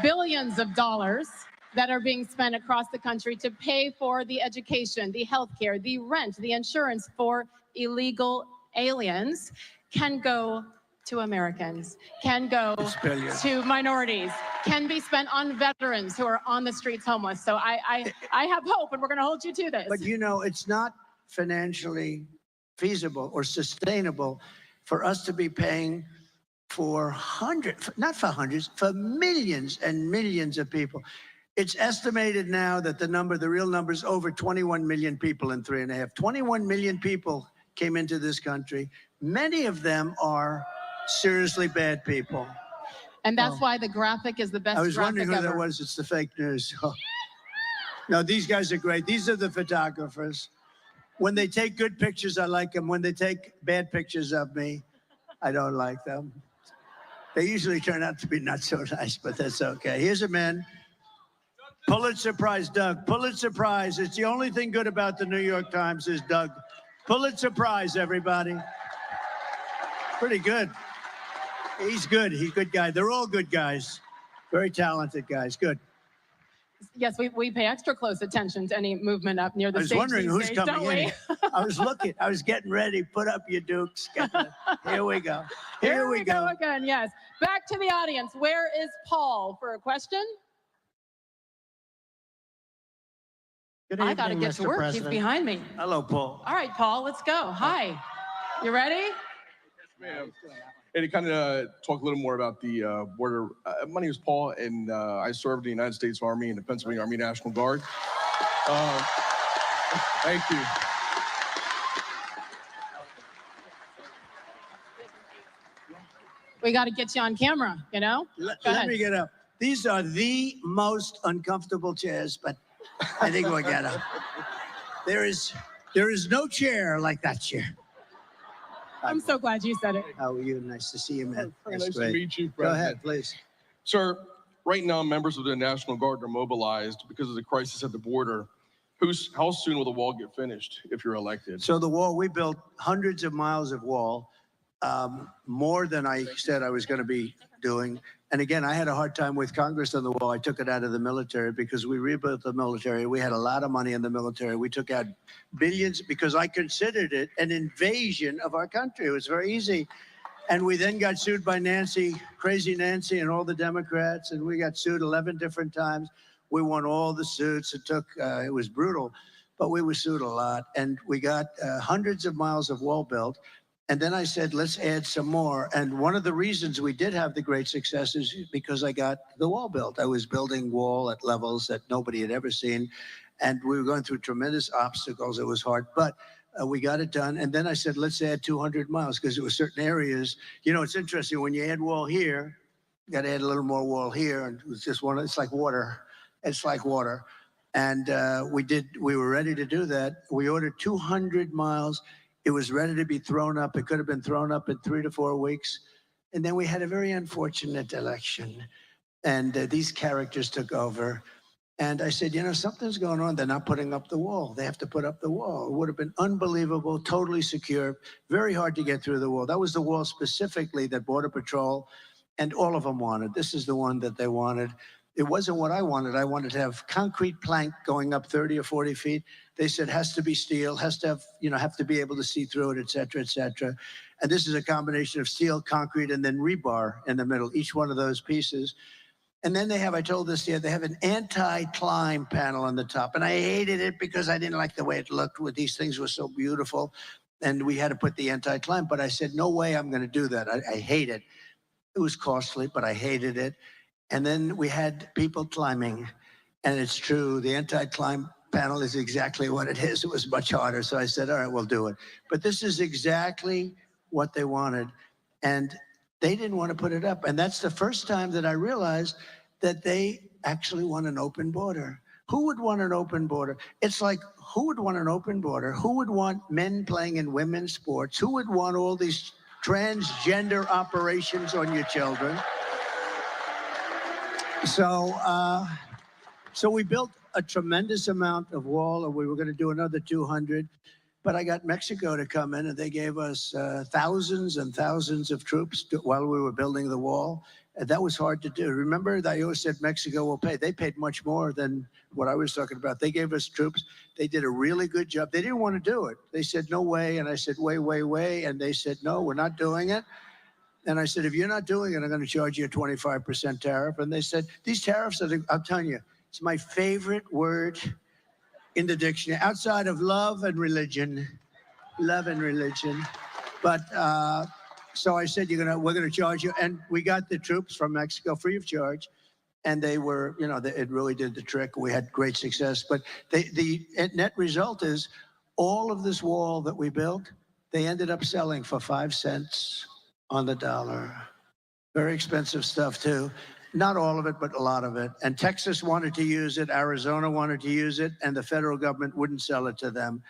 billions of dollars that are being spent across the country to pay for the education, the healthcare, the rent, the insurance for illegal aliens can go to Americans, can go to minorities, can be spent on veterans who are on the streets homeless. So I have hope, and we're going to hold you to this. But you know, it's not financially feasible or sustainable for us to be paying for hundreds, not for hundreds, for millions and millions of people. It's estimated now that the real number is over 21 million people in 3.5. 21 million people came into this country. Many of them are seriously bad people. And that's why the graphic is the best I was graphic wondering who ever. that was. It's the fake news. No, these guys are great. These are the photographers. When they take good pictures, I like them. When they take bad pictures of me, I don't like them. They usually turn out to be not so nice, but that's okay. Here's a man. Pulitzer Prize, Doug. Pulitzer Prize. It's the only thing good about the New York Times is Doug. Pulitzer Prize, everybody. Pretty good. He's good. He's a good guy. They're all good guys. Very talented guys. Good. Yes, we pay extra close attention to any movement up near the I was stage. wondering these who's days, coming don't in. we? I was looking. I was getting ready. Put up your dukes. Here we go. Here we go again, yes. Back to the audience. Where is Paul for a question? Good I got to evening, get to Mr. work. President. He's behind me. Hello, Paul. All right, Paul, let's go. Hi. You ready? Ma'am. And to kind of talk a little more about the border. My name is Paul, and I served in the United States Army and the Pennsylvania Army National Guard. Thank you. We got to get you on camera, you know? Let Go ahead. me get up. These are the most uncomfortable chairs, but I think we'll get up. There is no chair like that chair. I'm so glad you said it. How are you? Nice to see you, man. Very That's nice great. to meet you, Go President. ahead, please. Sir, right now, members of the National Guard are mobilized because of the crisis at the border. How soon will the wall get finished if you're elected? So the wall, we built hundreds of miles of wall, more than I said I was going to be doing. And again, I had a hard time with Congress on the wall. I took it out of the military because we rebuilt the military. We had a lot of money in the military. We took out billions because I considered it an invasion of our country. It was very easy. And we then got sued by Nancy, crazy Nancy, and all the Democrats. And we got sued 11 different times. We won all the suits. It was brutal, but we were sued a lot. And we got hundreds of miles of wall built. And then I said, let's add some more. And one of the reasons we did have the great success is because I got the wall built. I was building wall at levels that nobody had ever seen. And we were going through tremendous obstacles. It was hard, but we got it done. And then I said, let's add 200 miles because there were certain areas. You know, it's interesting when you add wall here, you got to add a little more wall here. And it was just it's like water. It's like water. And we were ready to do that. We ordered 200 miles. It was ready to be thrown up. It could have been thrown up in 3 to 4 weeks. And then we had a very unfortunate election. And these characters took over. And I said, you know, something's going on. They're not putting up the wall. They have to put up the wall. It would have been unbelievable, totally secure, very hard to get through the wall. That was the wall specifically that Border Patrol and all of them wanted. This is the one that they wanted. It wasn't what I wanted. I wanted to have concrete plank going up 30 or 40 feet. They said has to be steel, has to have, have to be able to see through it, et cetera, et cetera. And this is a combination of steel, concrete, and then rebar in the middle, each one of those pieces. And then they have, I told this here, they have an anti-climb panel on the top. And I hated it because I didn't like the way it looked. With these things were so beautiful. And we had to put the anti-climb. But I said, no way I'm going to do that. I hate it. It was costly, but I hated it. And then we had people climbing. And it's true, the anti-climb panel is exactly what it is. It was much harder. So I said, all right, we'll do it. But this is exactly what they wanted. And they didn't want to put it up. And that's the first time that I realized that they actually want an open border. Who would want an open border? It's like, who would want an open border? Who would want men playing in women's sports? Who would want all these transgender operations on your children? So we built a tremendous amount of wall, and we were going to do another 200. But I got Mexico to come in, and they gave us thousands and thousands of troops while we were building the wall. And that was hard to do. Remember, I always said Mexico will pay. They paid much more than what I was talking about. They gave us troops. They did a really good job. They didn't want to do it. They said, no way. And I said, way. And they said, no, we're not doing it. And I said, if you're not doing it, I'm going to charge you a 25% tariff. And they said, these tariffs, I'm telling you, it's my favorite word in the dictionary, outside of love and religion. But so I said, we're gonna charge you, and we got the troops from Mexico free of charge, and they were, it really did the trick. We had great success, but the net result is all of this wall that we built, they ended up selling for 5 cents on the dollar. Very expensive stuff too. Not all of it, but a lot of it. And Texas wanted to use it, Arizona wanted to use it, and the federal government wouldn't sell it to them.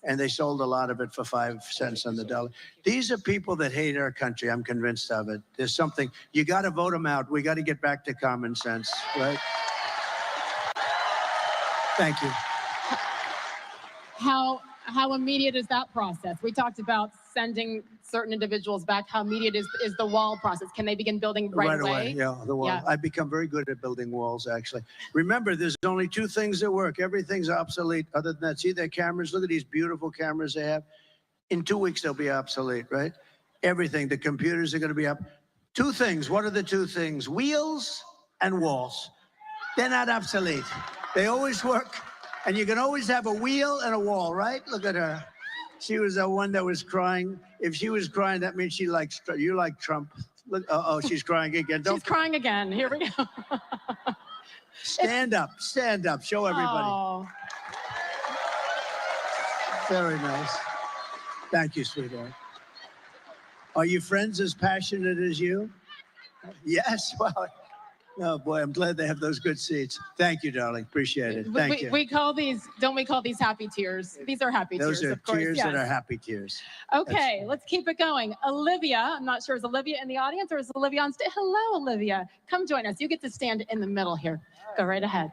And they sold a lot of it for 5 cents on the dollar. These are people that hate our country. I'm convinced of it. There's something, you got to vote them out. We got to get back to common sense, right? Thank you. How immediate is that process? We talked about sending certain individuals back. How immediate is the wall process? Can they begin building right away? Yeah, the wall. Yeah. I've become very good at building walls, actually. Remember, there's only 2 things that work. Everything's obsolete other than that. See their cameras? Look at these beautiful cameras they have. In 2 weeks, they'll be obsolete, right? Everything. The computers are going to be up. 2 things. What are the 2 things? Wheels and walls. They're not obsolete. They always work. And you can always have a wheel and a wall, right? Look at her. She was the one that was crying. If she was crying, that means she likes, you like Trump. Look, she's crying again. She's crying again. Here we go. Stand up, show everybody. Oh. Very nice. Thank you, sweetheart. Are your friends as passionate as you? Yes, well, oh boy, I'm glad they have those good seats. Thank you, darling. Appreciate it. Thank you. We call these, don't we call these happy tears? These are happy Those tears, are of course. tears Yes. that are happy tears. Okay, let's keep it going. Olivia, I'm not sure, is Olivia in the audience or is Olivia on stage? Hello, Olivia. Come join us. You get to stand in the middle here. Go right ahead.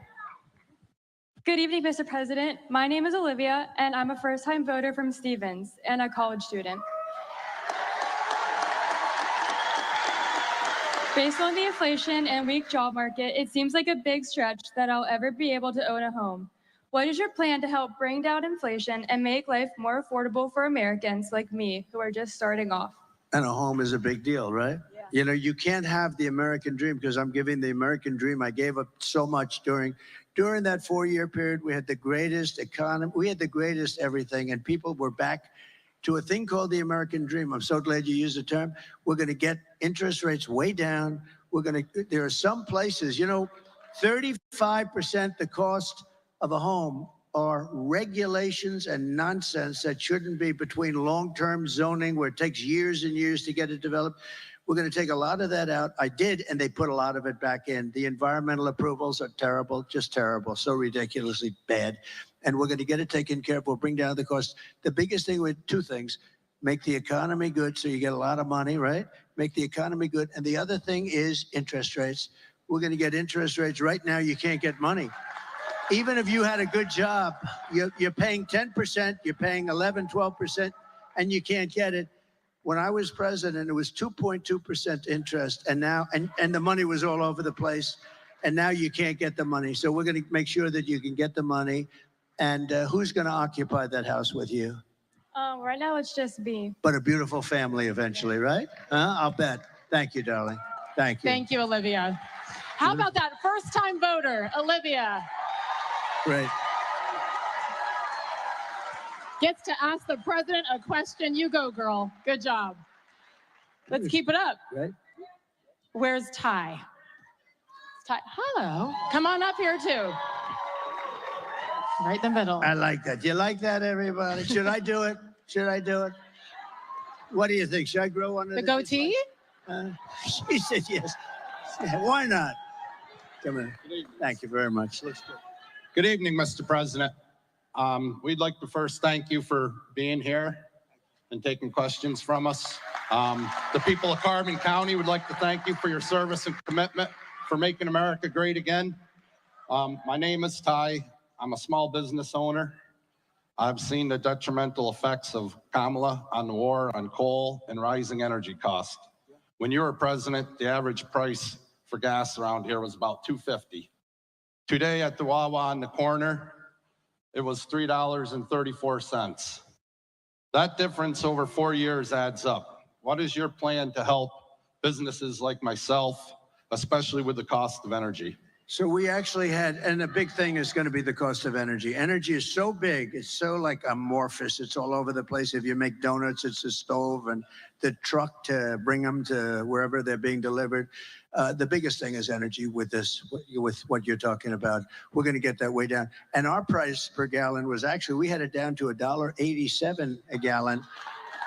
Good evening, Mr. President. My name is Olivia, and I'm a first-time voter from Stevens and a college student. Based on the inflation and weak job market, it seems like a big stretch that I'll ever be able to own a home. What is your plan to help bring down inflation and make life more affordable for Americans like me who are just starting off? And a home is a big deal, right? Yeah. You can't have the American dream because I'm giving the American dream. I gave up so much during that 4-year period. We had the greatest economy. We had the greatest everything, and people were back to a thing called the American dream. I'm so glad you used the term. We're going to get interest rates way down. There are some places, 35% the cost of a home are regulations and nonsense that shouldn't be, between long-term zoning where it takes years and years to get it developed. We're going to take a lot of that out. I did, and they put a lot of it back in. The environmental approvals are terrible, just terrible, so ridiculously bad. And we're going to get it taken care of. We'll bring down the cost. The biggest thing with 2 things: make the economy good so you get a lot of money, right? Make the economy good. And the other thing is interest rates. We're going to get interest rates. Right now, you can't get money. Even if you had a good job, you're paying 10%, you're paying 11, 12%, and you can't get it. When I was president, it was 2.2% interest, and now, and the money was all over the place. and now you can't get the money. So we're going to make sure that you can get the money. And who's going to occupy that house with you? Right now it's just me. But a beautiful family eventually, right? I'll bet. Thank you, darling. Thank you. Thank you, Olivia. How about that first-time voter, Olivia? Great. Gets to ask the president a question. You go, girl. Good job. Let's keep it up. Right. Where's Ty? Ty, hello. Come on up here, too. Right in the middle. I like that. You like that, everybody? Should I do it? Should I do it? What do you think? Should I grow one of The goatee? She said yes. Yeah, why not? Come in. Thank you very much. Let's go. Good evening, Mr. President. We'd like to first thank you for being here and taking questions from us. The people of Carbon County would like to thank you for your service and commitment for making America great again. My name is Ty. I'm a small business owner. I've seen the detrimental effects of Kamala on the war on coal and rising energy costs. When you were president, the average price for gas around here was about $2.50. Today at the Wawa on the corner, it was $3.34. That difference over 4 years adds up. What is your plan to help businesses like myself, especially with the cost of energy? So we actually had, and the big thing is going to be the cost of energy. Energy is so big, it's so like amorphous. It's all over the place. If you make donuts, it's the stove and the truck to bring them to wherever they're being delivered. The biggest thing is energy with this, with what you're talking about. We're going to get that way down. And our price per gallon was actually, we had it down to $1.87 a gallon.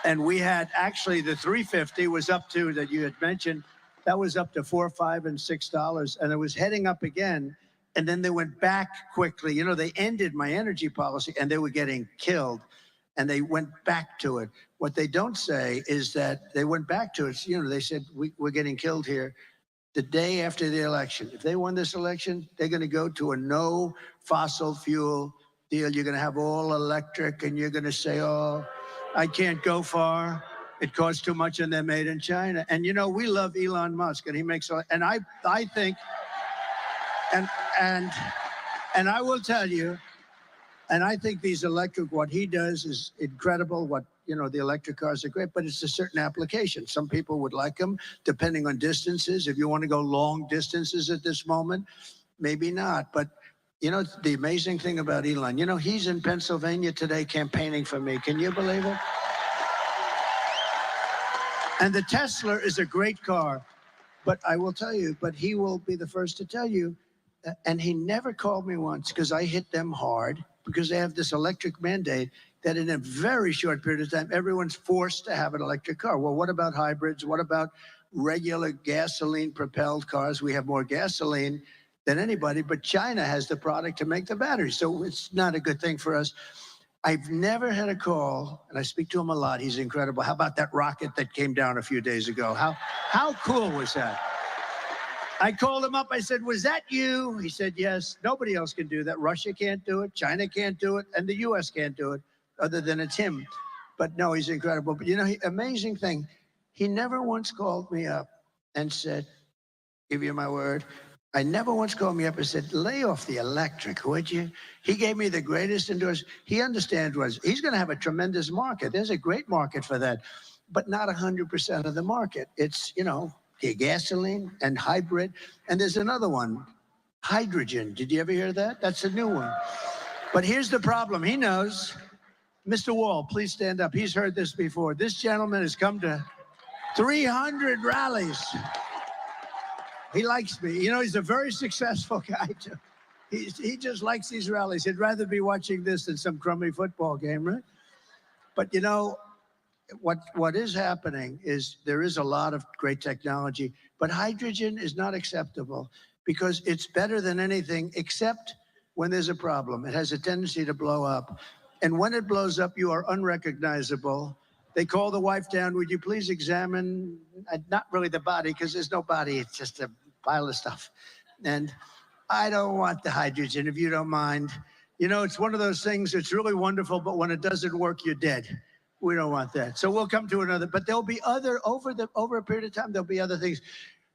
And we had actually the $3.50 was up to, that you had mentioned, that was up to $4, $5, and $6, and it was heading up again. And then they went back quickly. You know, they ended my energy policy, and they were getting killed, and they went back to it. What they don't say is that they went back to it. You know, they said we're getting killed here the day after the election. If they won this election, they're going to go to a no fossil fuel deal. You're going to have all electric, and you're going to say, "Oh, I can't go far. It costs too much, and they're made in China." And you know, we love Elon Musk, and he makes, and I think, and I will tell you, and I think these electric, what he does is incredible. What, you know, the electric cars are great, but it's a certain application. Some people would like them, depending on distances. If you want to go long distances at this moment, maybe not. But you know, the amazing thing about Elon, you know, he's in Pennsylvania today campaigning for me. Can you believe it? And the Tesla is a great car, but I will tell you, but he will be the first to tell you, and he never called me once because I hit them hard because they have this electric mandate that in a very short period of time, everyone's forced to have an electric car. Well, what about hybrids? What about regular gasoline-propelled cars? We have more gasoline than anybody, but China has the product to make the batteries, so it's not a good thing for us. I've never had a call, and I speak to him a lot. He's incredible. How about that rocket that came down a few days ago? How cool was that? I called him up. I said, "Was that you?" He said, "Yes." Nobody else can do that. Russia can't do it. China can't do it. And the U.S. can't do it, other than it's him. But no, he's incredible. But you know, amazing thing, he never once called me up and said, "Give you my word." I never once called me up and said, "Lay off the electric, would you?" He gave me the greatest endorsement. He understands he's going to have a tremendous market. There's a great market for that, but not 100% of the market. It's, you know, the gasoline and hybrid. And there's another one, hydrogen. Did you ever hear that? That's a new one. But here's the problem. He knows. Mr. Wall, please stand up. He's heard this before. This gentleman has come to 300 rallies. He likes me. You know, he's a very successful guy, too. He just likes these rallies. He'd rather be watching this than some crummy football game, right? But, you know, what is happening is there is a lot of great technology, but hydrogen is not acceptable because it's better than anything except when there's a problem. It has a tendency to blow up. And when it blows up, you are unrecognizable. They call the wife down, "Would you please examine," not really the body, because there's no body, it's just a pile of stuff. And I don't want the hydrogen, if you don't mind. You know, it's one of those things, it's really wonderful, but when it doesn't work, you're dead. We don't want that. So we'll come to another, but there'll be other, over a period of time, there'll be other things.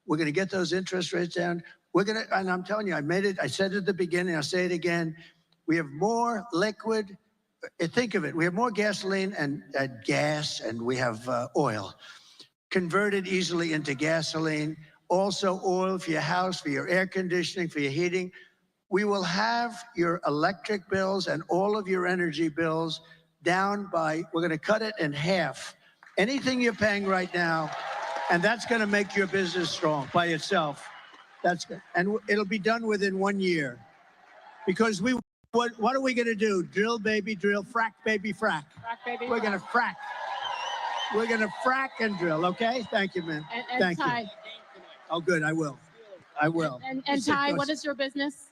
We're going to get those interest rates down. We're going to, and I'm telling you, I made it, I said it at the beginning, I'll say it again. We have more liquid, think of it, we have more gasoline and gas, and we have oil converted easily into gasoline. Also oil for your house, for your air conditioning, for your heating. We will have your electric bills and all of your energy bills down by, we're going to cut it in half. Anything you're paying right now, and that's going to make your business strong by itself. That's good. And it'll be done within 1 year. Because what are we going to do? Drill, baby, drill, frack, baby, frack. Frack, baby, We're going to frack. We're going to frack and drill, okay? Thank you, man. And Thank Ty, you. Oh, good, I will. I will. And Ty, what is your business?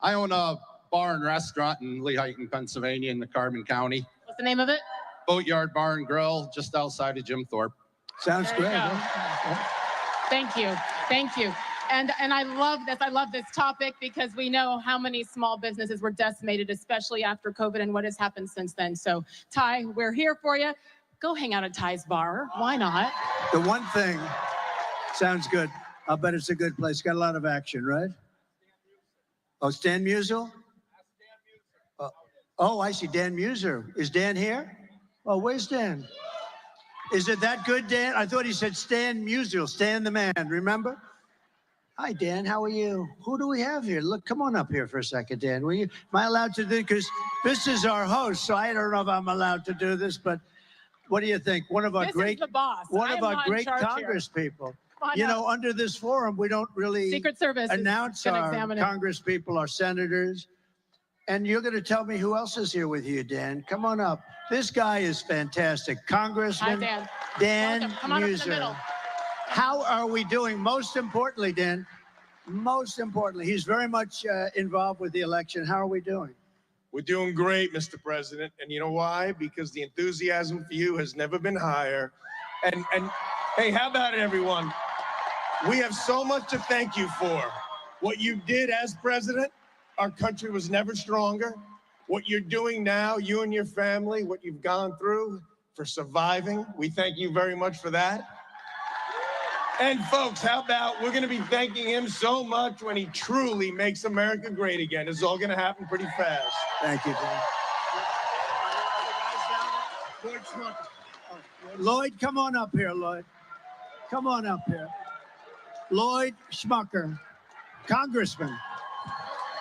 I own a bar and restaurant in Lehighton, Pennsylvania in the Carbon County. What's the name of it? Boatyard Bar and Grill, just outside of Jim Thorpe. Sounds There you great. go. Huh? Thank you. Thank you. And I love this. I love this topic because we know how many small businesses were decimated, especially after COVID and what has happened since then. So, Ty, we're here for you. Go hang out at Ty's bar. Why not? The one thing, sounds good. I'll bet it's a good place. Got a lot of action, right? Oh, Stan Musial? Oh, I see Dan Muser. Is Dan here? Oh, where's Dan? Is it that good, Dan? I thought he said Stan Musial, Stan the man, remember? Hi, Dan, how are you? Who do we have here? Look, come on up here for a second, Dan. Am I allowed to do, because this is our host, so I don't know if I'm allowed to do this, but what do you think? One of our This great, is the boss. one I of am our not in great charge here. Congress people. Come on You up. know, under this forum, we don't really Secret Service is announce gonna our examine it. Congress people, our senators. And you're going to tell me who else is here with you, Dan. Come on up. This guy is fantastic. Congressman Hi, Dan. Dan Welcome. Come on up in the Muser. middle. How are we doing? Most importantly, Dan, most importantly, he's very much involved with the election. How are we doing? We're doing great, Mr. President. And you know why? Because the enthusiasm for you has never been higher. And hey, how about it, everyone? We have so much to thank you for. What you did as president, our country was never stronger. What you're doing now, you and your family, what you've gone through for surviving, we thank you very much for that. And folks, how about we're going to be thanking him so much when he truly makes America great again. It's all going to happen pretty fast. Thank you, Dan. Lloyd, come on up here, Lloyd. Come on up here. Lloyd Schmucker, Congressman,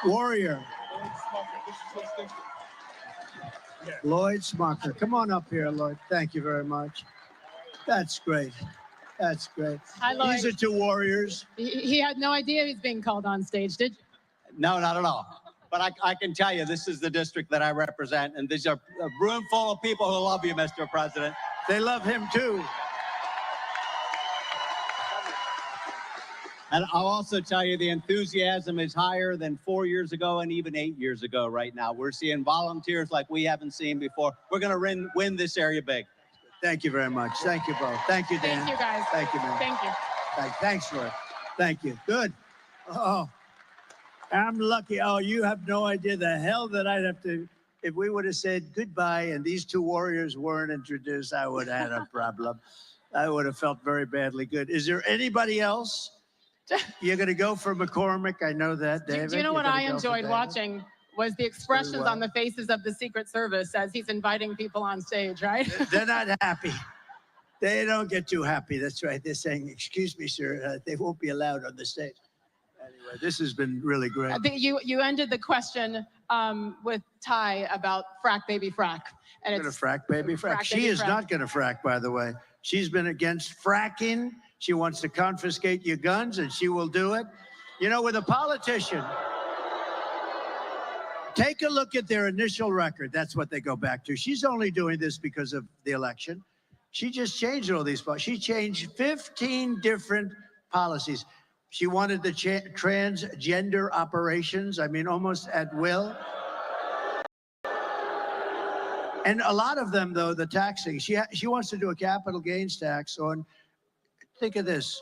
warrior. Lloyd Schmucker, come on up here, Lloyd. Thank you very much. That's great. That's great. Hi, Lloyd. These are two warriors. He had no idea he's being called on stage, did you? No, not at all. But I can tell you, this is the district that I represent, and these are a room full of people who love you, Mr. President. They love him too. And I'll also tell you the enthusiasm is higher than 4 years ago and even 8 years ago right now. We're seeing volunteers like we haven't seen before. We're going to win this area big. Thank you very much. Thank you both. Thank you, Dan. Thank you, guys. Thank you, man. Thank you. Thanks, Lloyd. Thank you. Good. Oh, I'm lucky. Oh, you have no idea the hell that I'd have to, if we would have said goodbye and these two warriors weren't introduced, I would have had a problem. I would have felt very badly good. Is there anybody else? You're going to go for McCormick. I know that, David. Do you know You're what gonna I go for enjoyed David? watching was the expressions well. on the faces of the Secret Service as he's inviting people on stage, right? They're not happy. They don't get too happy. That's right. They're saying, excuse me, sir, they won't be allowed on the stage. Anyway, this has been really great. You ended the question with Ty about frack, baby, frack. And Going to frack, baby, frack. frack, She baby, is frack. not going to frack, by the way. She's been against fracking. She wants to confiscate your guns, and she will do it. You know, with a politician, take a look at their initial record. That's what they go back to. She's only doing this because of the election. She just changed all these. She changed 15 different policies. She wanted the transgender operations, I mean, almost at will. And a lot of them, though, the taxing, she wants to do a capital gains tax on, think of this,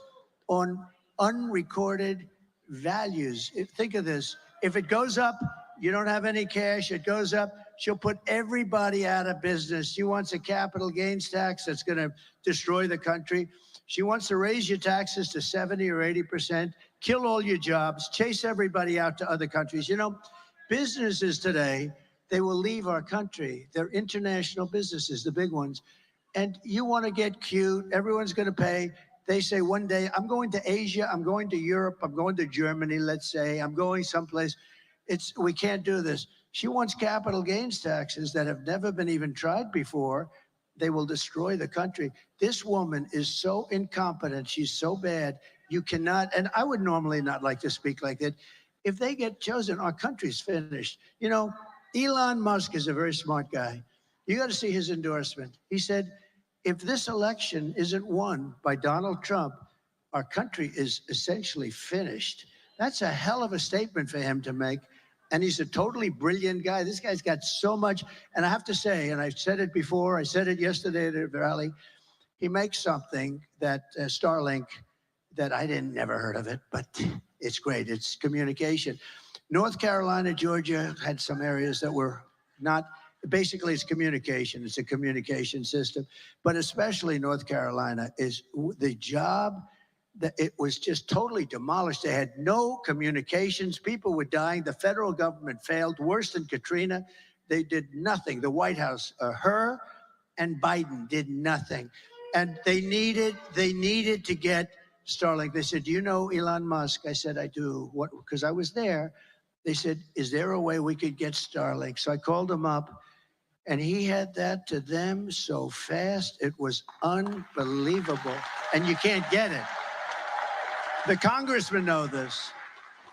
on unrecorded values. Think of this. If it goes up, you don't have any cash, it goes up, she'll put everybody out of business. She wants a capital gains tax that's going to destroy the country. She wants to raise your taxes to 70 or 80%, kill all your jobs, chase everybody out to other countries. You know, businesses today, they will leave our country. They're international businesses, the big ones. And you want to get cute, everyone's going to pay. They say one day, I'm going to Asia, I'm going to Europe, I'm going to Germany, let's say, I'm going someplace. We can't do this. She wants capital gains taxes that have never been even tried before. They will destroy the country. This woman is so incompetent. She's so bad. You cannot, and I would normally not like to speak like that. If they get chosen, our country's finished. You know, Elon Musk is a very smart guy. You got to see his endorsement. He said, if this election isn't won by Donald Trump, our country is essentially finished. That's a hell of a statement for him to make. And he's a totally brilliant guy. This guy's got so much. And I have to say, and I said it before, I said it yesterday at the rally, he makes something that Starlink, that I never heard of it, but it's great. It's communication. North Carolina, Georgia had some areas that were not, basically it's communication. It's a communication system. But especially North Carolina is the job that it was just totally demolished. They had no communications. People were dying. The federal government failed, worse than Katrina. They did nothing. The White House, her and Biden did nothing. And they needed to get Starlink. They said, do you know Elon Musk? I said, I do. What? Because I was there. They said, is there a way we could get Starlink? So I called him up, and he had that to them so fast. It was unbelievable. And you can't get it. The congressmen know this.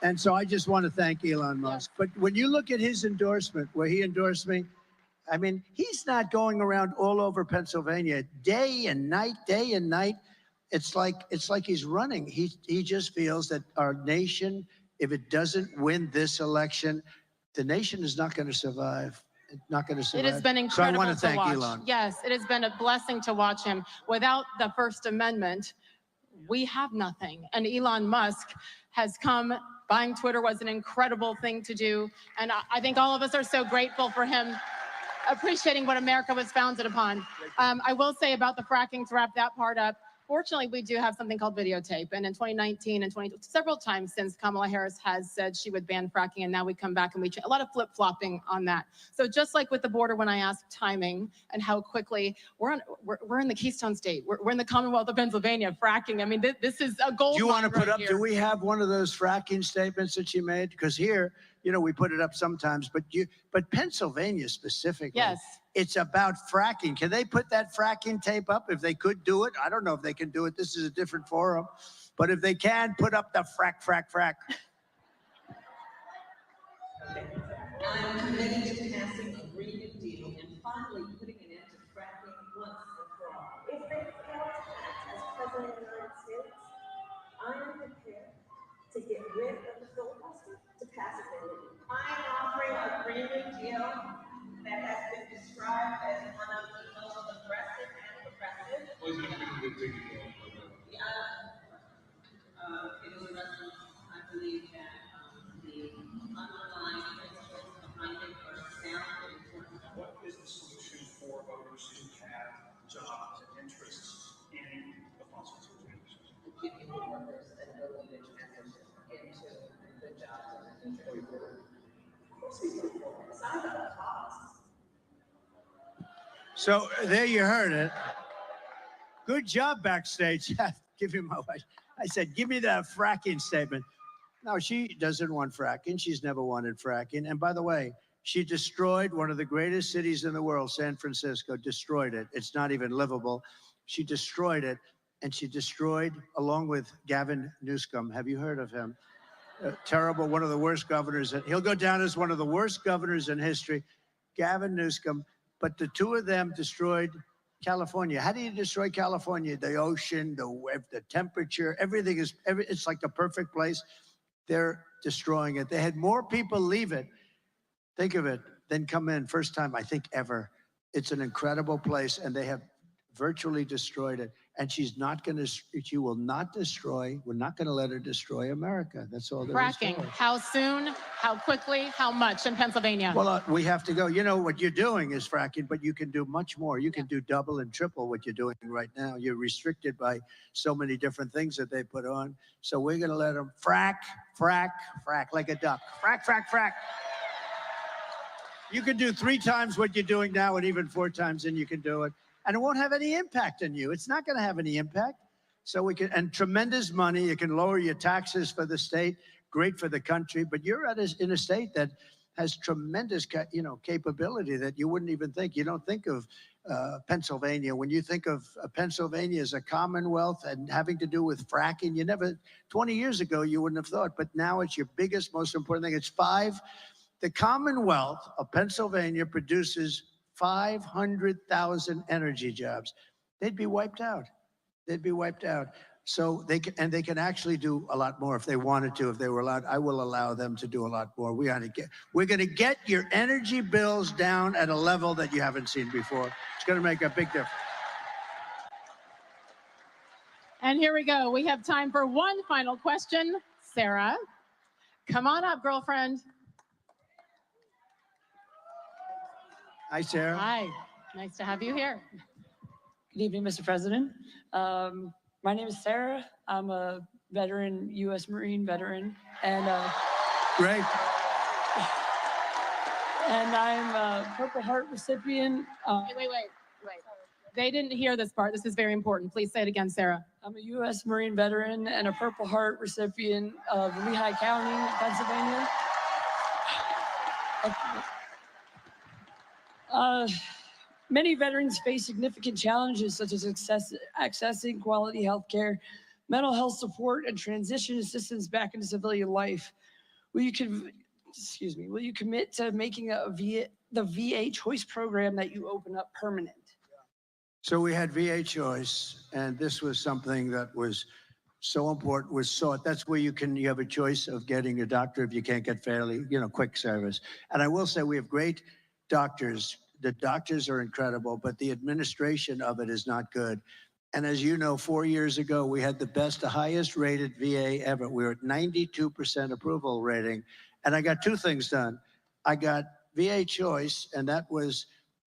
And so I just want to thank Elon Musk. But when you look at his endorsement, where he endorsed me, I mean, he's not going around all over Pennsylvania day and night, day and night. It's like he's running. He just feels that our nation, if it doesn't win this election, the nation is not going to survive. It's not going to survive. It has been incredible so I want to thank watch. Elon. Yes, it has been a blessing to watch him. Without the First Amendment, we have nothing. And Elon Musk has come. Buying Twitter was an incredible thing to do. And I think all of us are so grateful for him appreciating what America was founded upon. I will say about the fracking, to wrap that part up, fortunately, we do have something called videotape. And in 2019 and several times since Kamala Harris has said she would ban fracking, and now we come back and a lot of flip-flopping on that. So just like with the border, when I asked timing and how quickly, we're in the Keystone State. We're in the Commonwealth of Pennsylvania, fracking. I mean, this is a gold. Do you want to put right up, here. do we have one of those fracking statements that she made? Because here, you know, we put it up sometimes, but Pennsylvania specifically. Yes. It's about fracking. Can they put that fracking tape up if they could do it? I don't know if they can do it. This is a different forum. But if they can, put up the frack. I'm committed to passing a Green New Deal and finally putting an end to fracking once and for all. If they fail to act as President of the United States, I am prepared to get rid of the filibuster to pass it in. I'm offering a Green New Deal that has been described as one of the most aggressive and progressive. It is a resolution. I believe that the underlying principles behind it are sound and important. What is the solution for voters who have jobs and interests in the fossil fuel industry? Giving workers an ability to transition into good jobs in the future. It's not about cost. So there you heard it. Good job backstage. Give him my wife. I said, give me that fracking statement. No, she doesn't want fracking. She's never wanted fracking. And by the way, she destroyed one of the greatest cities in the world, San Francisco, destroyed it. It's not even livable. She destroyed it. And she destroyed, along with Gavin Newsom. Have you heard of him? Terrible, one of the worst governors. He'll go down as one of the worst governors in history. Gavin Newsom. But the two of them destroyed California. How do you destroy California? The ocean, the temperature, everything is, it's like the perfect place. They're destroying it. They had more people leave it, think of it, than come in. First time, I think, ever. It's an incredible place, and they have virtually destroyed it. And she's not going to, she will not destroy, we're not going to let her destroy America. That's all there is to Fracking. it. How soon? How quickly? How much in Pennsylvania? Well, we have to go. You know, what you're doing is fracking, but you can do much more. You can do double and triple what you're doing right now. You're restricted by so many different things that they put on. So we're going to let them frack, frack, frack like a duck. Frack, frack, frack. You can do 3 times what you're doing now and even 4 times, and you can do it. And it won't have any impact on you. It's not going to have any impact. So we can, and tremendous money. You can lower your taxes for the state, great for the country, but you're in a state that has tremendous, capability that you wouldn't even think. You don't think of Pennsylvania. When you think of Pennsylvania as a commonwealth and having to do with fracking, 20 years ago, you wouldn't have thought, but now it's your biggest, most important thing. It's the Commonwealth of Pennsylvania produces 500,000 energy jobs. They'd be wiped out. They'd be wiped out. So they can actually do a lot more if they wanted to, if they were allowed. I will allow them to do a lot more. We're going to get your energy bills down at a level that you haven't seen before. It's going to make a big difference. And here we go. We have time for one final question. Sarah, come on up, girlfriend. Hi, Sarah. Hi. Nice to have you here. Good evening, Mr. President. My name is Sarah. I'm a veteran, U.S. Marine veteran, and great. And I'm a Purple Heart recipient. Wait. They didn't hear this part. This is very important. Please say it again, Sarah. I'm a U.S. Marine veteran and a Purple Heart recipient of Lehigh County, Pennsylvania. Many veterans face significant challenges such as accessing quality health care, mental health support, and transition assistance back into civilian life. Will you commit to making the VA Choice program that you open up permanent? So we had VA Choice, and this was something that was so important, was sought. That's where you have a choice of getting a doctor if you can't get fairly, quick service. And I will say we have great doctors. The doctors are incredible, but the administration of it is not good. And as you know, 4 years ago, we had the highest rated VA ever. We were at 92% approval rating. And I got 2 things done. I got VA Choice, and that was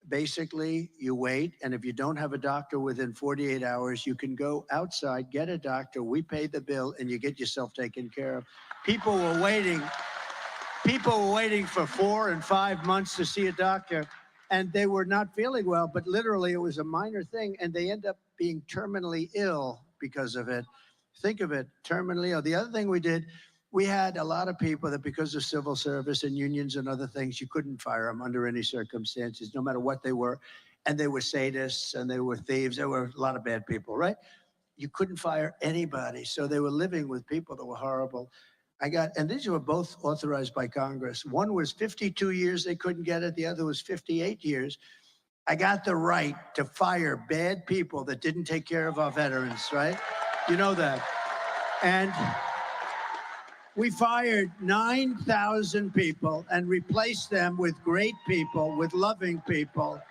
basically you wait. And if you don't have a doctor within 48 hours, you can go outside, get a doctor. We pay the bill, and you get yourself taken care of. People were waiting for 4 and 5 months to see a doctor. And they were not feeling well, but literally it was a minor thing, and they end up being terminally ill because of it. Think of it, terminally ill. The other thing we did, we had a lot of people that because of civil service and unions and other things, you couldn't fire them under any circumstances, no matter what they were. And they were sadists, and they were thieves. There were a lot of bad people, right? You couldn't fire anybody. So they were living with people that were horrible. And these were both authorized by Congress. One was 52 years, they couldn't get it. The other was 58 years. I got the right to fire bad people that didn't take care of our veterans, right? You know that. And we fired 9,000 people and replaced them with great people, with loving people.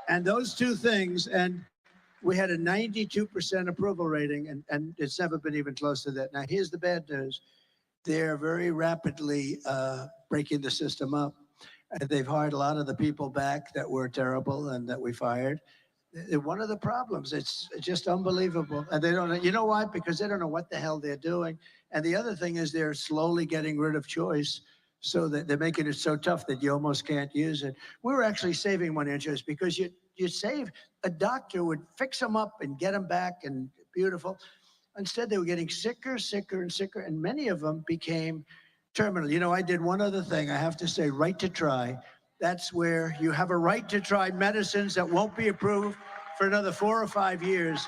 And those 2 things, and we had a 92% approval rating, and it's never been even close to that. Now, here's the bad news. They're very rapidly breaking the system up. They've hired a lot of the people back that were terrible and that we fired. One of the problems, it's just unbelievable. And they don't, you know why? Because they don't know what the hell they're doing. And the other thing is they're slowly getting rid of choice, so that they're making it so tough that you almost can't use it. We were actually saving money on choice because you save, a doctor would fix them up and get them back and beautiful. Instead, they were getting sicker, sicker, and sicker, and many of them became terminal. I did one other thing, I have to say, right to try. That's where you have a right to try medicines that won't be approved for another 4 or 5 years.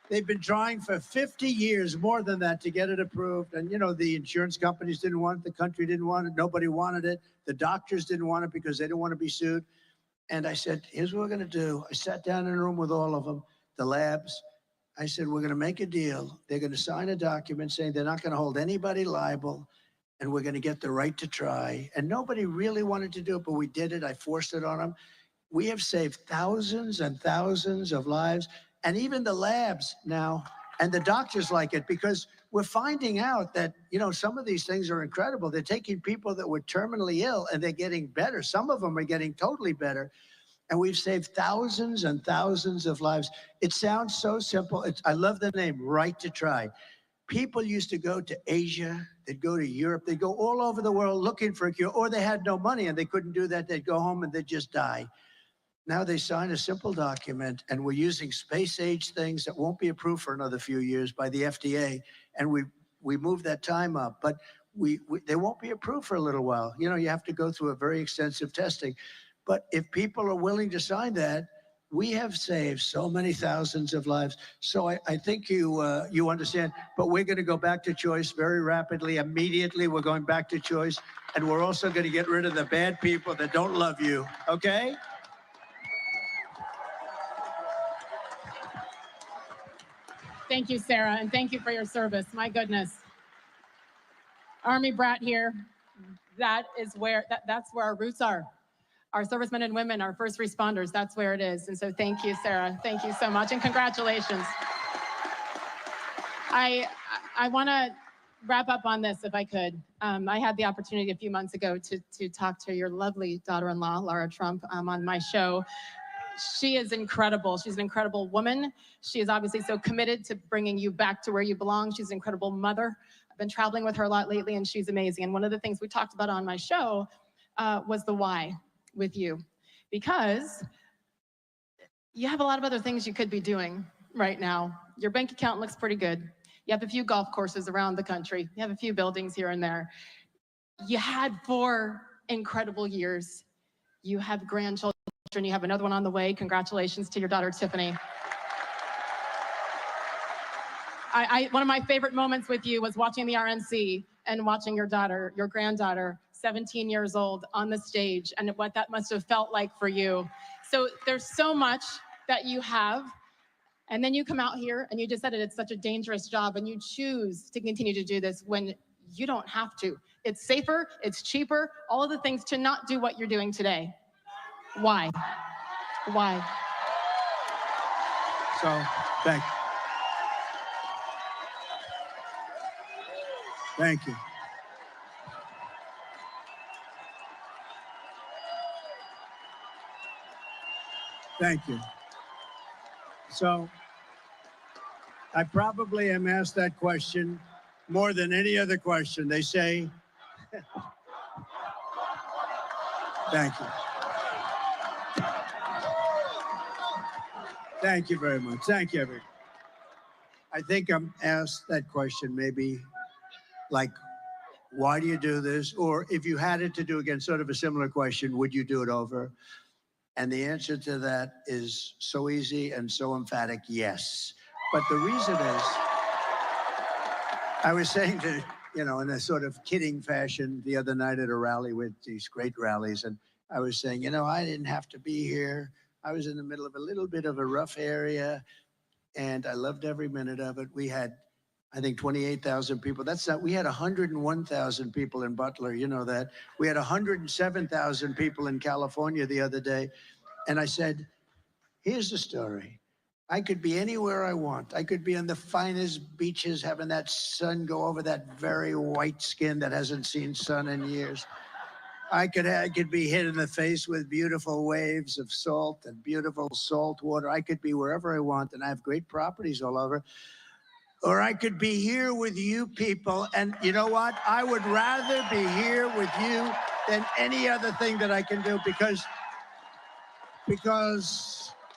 They've been trying for 50 years, more than that, to get it approved. And, the insurance companies didn't want it, the country didn't want it, nobody wanted it. The doctors didn't want it because they didn't want to be sued. And I said, here's what we're going to do. I sat down in a room with all of them, the labs. I said, we're going to make a deal. They're going to sign a document saying they're not going to hold anybody liable, and we're going to get the right to try. And nobody really wanted to do it, but we did it. I forced it on them. we have saved thousands and thousands of lives, and even the labs now and the doctors like it, because we're finding out that, some of these things are incredible. They're taking people that were terminally ill and they're getting better. Some of them are getting totally better. And we've saved thousands and thousands of lives. It sounds so simple. I love the name, Right to Try. People used to go to Asia, they'd go to Europe, they'd go all over the world looking for a cure, or they had no money and they couldn't do that. They'd go home and they'd just die. Now they sign a simple document, and we're using space-age things that won't be approved for another few years by the FDA, and we moved that time up, but they won't be approved for a little while. You have to go through a very extensive testing. But if people are willing to sign that, we have saved so many thousands of lives. So I think you understand, but we're going to go back to choice very rapidly. Immediately, we're going back to choice, and we're also going to get rid of the bad people that don't love you, okay? Thank you, Sarah, and thank you for your service. My goodness. Army brat here. That's where our roots are. Our servicemen and women, our first responders, that's where it is. And so thank you, Sarah. Thank you so much, and congratulations. I want to wrap up on this if I could. I had the opportunity a few months ago to talk to your lovely daughter-in-law, Laura Trump, on my show. She is incredible. She's an incredible woman. She is obviously so committed to bringing you back to where you belong. She's an incredible mother. I've been traveling with her a lot lately, and she's amazing. And one of the things we talked about on my show was the why with you, because you have a lot of other things you could be doing right now. Your bank account looks pretty good. You have a few golf courses around the country. You have a few buildings here and there. You had 4 incredible years. You have grandchildren. You have another one on the way. Congratulations to your daughter, Tiffany. One of my favorite moments with you was watching the RNC and watching your daughter, your granddaughter, 17 years old, on the stage, and what that must have felt like for you. So there's so much that you have, and then you come out here and you just said it's such a dangerous job, and you choose to continue to do this when you don't have to. It's safer, it's cheaper, all of the things to not do what you're doing today. Why? Why? So, thank you. Thank you. So, I probably am asked that question more than any other question. They say, thank you. Thank you very much. Thank you, everyone. I think I'm asked that question maybe like, why do you do this? Or if you had it to do again, sort of a similar question, would you do it over? And the answer to that is so easy and so emphatic, yes. But the reason is, I was saying to, in a sort of kidding fashion the other night at a rally with these great rallies, and I was saying, I didn't have to be here. I was in the middle of a little bit of a rough area, and I loved every minute of it. We had, I think, 28,000 people. We had 101,000 people in Butler, you know that. We had 107,000 people in California the other day. And I said, here's the story. I could be anywhere I want. I could be on the finest beaches, having that sun go over that very white skin that hasn't seen sun in years. I could be hit in the face with beautiful waves of salt and beautiful salt water. I could be wherever I want, and I have great properties all over. Or I could be here with you people, and you know what? I would rather be here with you than any other thing that I can do, because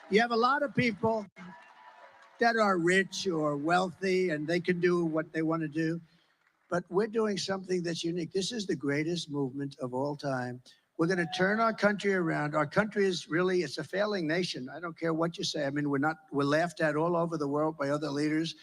you have a lot of people that are rich or wealthy, and they can do what they want to do. But we're doing something that's unique. This is the greatest movement of all time. We're going to turn our country around. Our country is really, it's a failing nation. I don't care what you say. I mean, we're laughed at all over the world by other leaders.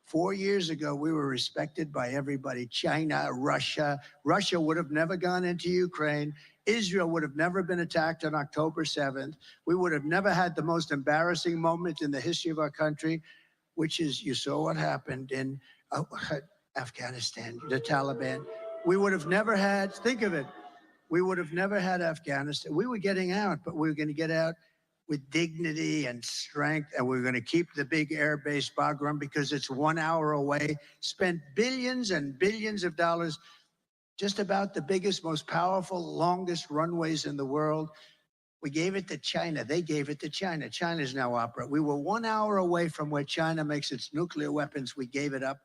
4 years ago, we were respected by everybody. China, Russia. Russia would have never gone into Ukraine. Israel would have never been attacked on October 7th. We would have never had the most embarrassing moment in the history of our country, which is, you saw what happened in Afghanistan, the Taliban. We would have never had, think of it, we would have never had Afghanistan. We were getting out, but we were going to get out with dignity and strength, and we're going to keep the big air base Bagram because it's 1 hour away. Spent billions and billions of dollars, just about the biggest, most powerful, longest runways in the world. We gave it to China. They gave it to China. China's now operating. We were 1 hour away from where China makes its nuclear weapons. We gave it up.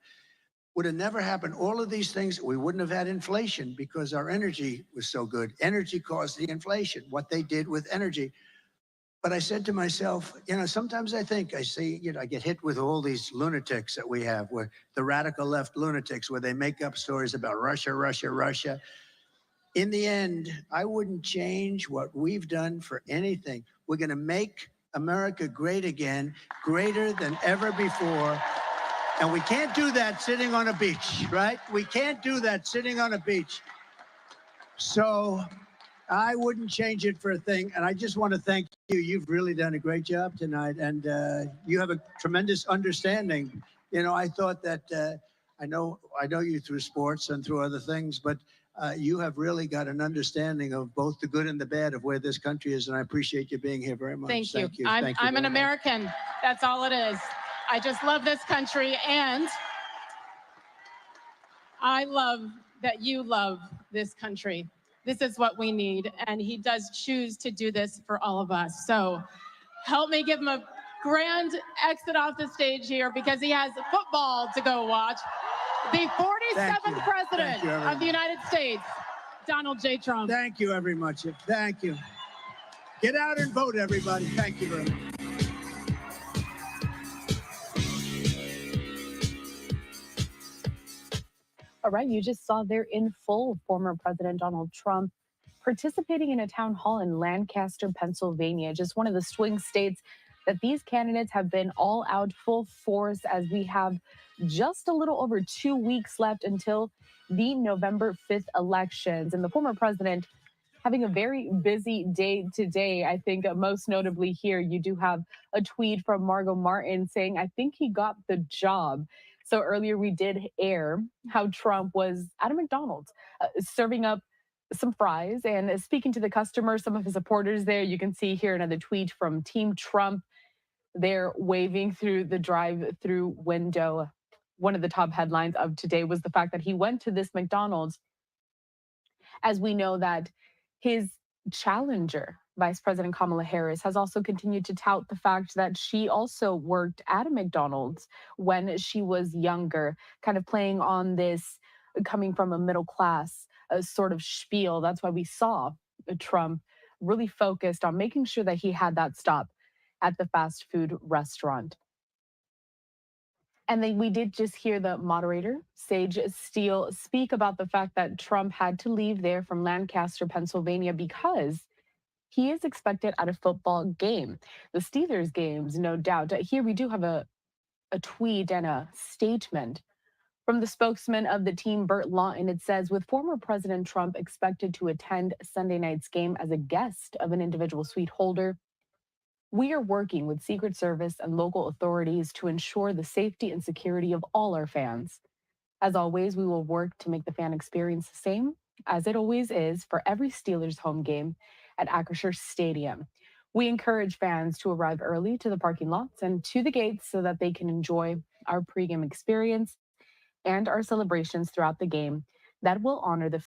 Would have never happened. All of these things, we wouldn't have had inflation because our energy was so good. Energy caused the inflation, what they did with energy. But I said to myself, sometimes I see, I get hit with all these lunatics that we have, where the radical left lunatics, where they make up stories about Russia, Russia, Russia. In the end, I wouldn't change what we've done for anything. We're going to make America great again, greater than ever before. And we can't do that sitting on a beach, right? We can't do that sitting on a beach. So I wouldn't change it for a thing. And I just want to thank you. You've really done a great job tonight. And you have a tremendous understanding. I thought that I know you through sports and through other things, but you have really got an understanding of both the good and the bad of where this country is. And I appreciate you being here very much. Thank you. Thank you. I'm Thank you an very much. American. That's all it is. I just love this country, and I love that you love this country. This is what we need, and he does choose to do this for all of us. So help me give him a grand exit off the stage here, because he has football to go watch. The 47th President of the United States, Donald J. Trump. Thank you very much. Thank you. Get out and vote, everybody. Thank you very much. All right, you just saw there in full former President Donald Trump participating in a town hall in Lancaster, Pennsylvania, just one of the swing states that these candidates have been all out full force, as we have just a little over 2 weeks left until the November 5th elections. And the former president having a very busy day today. I think most notably here, you do have a tweet from Margot Martin saying, "I think he got the job." So earlier we did air how Trump was at a McDonald's serving up some fries and speaking to the customers, some of his supporters there. You can see here another tweet from Team Trump. They're waving through the drive-through window. One of the top headlines of today was the fact that he went to this McDonald's, as we know that his challenger, Vice President Kamala Harris, has also continued to tout the fact that she also worked at a McDonald's when she was younger, kind of playing on this coming from a middle class sort of spiel. That's why we saw Trump really focused on making sure that he had that stop at the fast food restaurant. And then we did just hear the moderator, Sage Steele, speak about the fact that Trump had to leave there from Lancaster, Pennsylvania, because he is expected at a football game. The Steelers games, no doubt. Here we do have a tweet and a statement from the spokesman of the team, Burt Lawton. It says, with former President Trump expected to attend Sunday night's game as a guest of an individual suite holder, we are working with Secret Service and local authorities to ensure the safety and security of all our fans. As always, we will work to make the fan experience the same as it always is for every Steelers home game at Acrisure Stadium. We encourage fans to arrive early to the parking lots and to the gates so that they can enjoy our pregame experience and our celebrations throughout the game that will honor the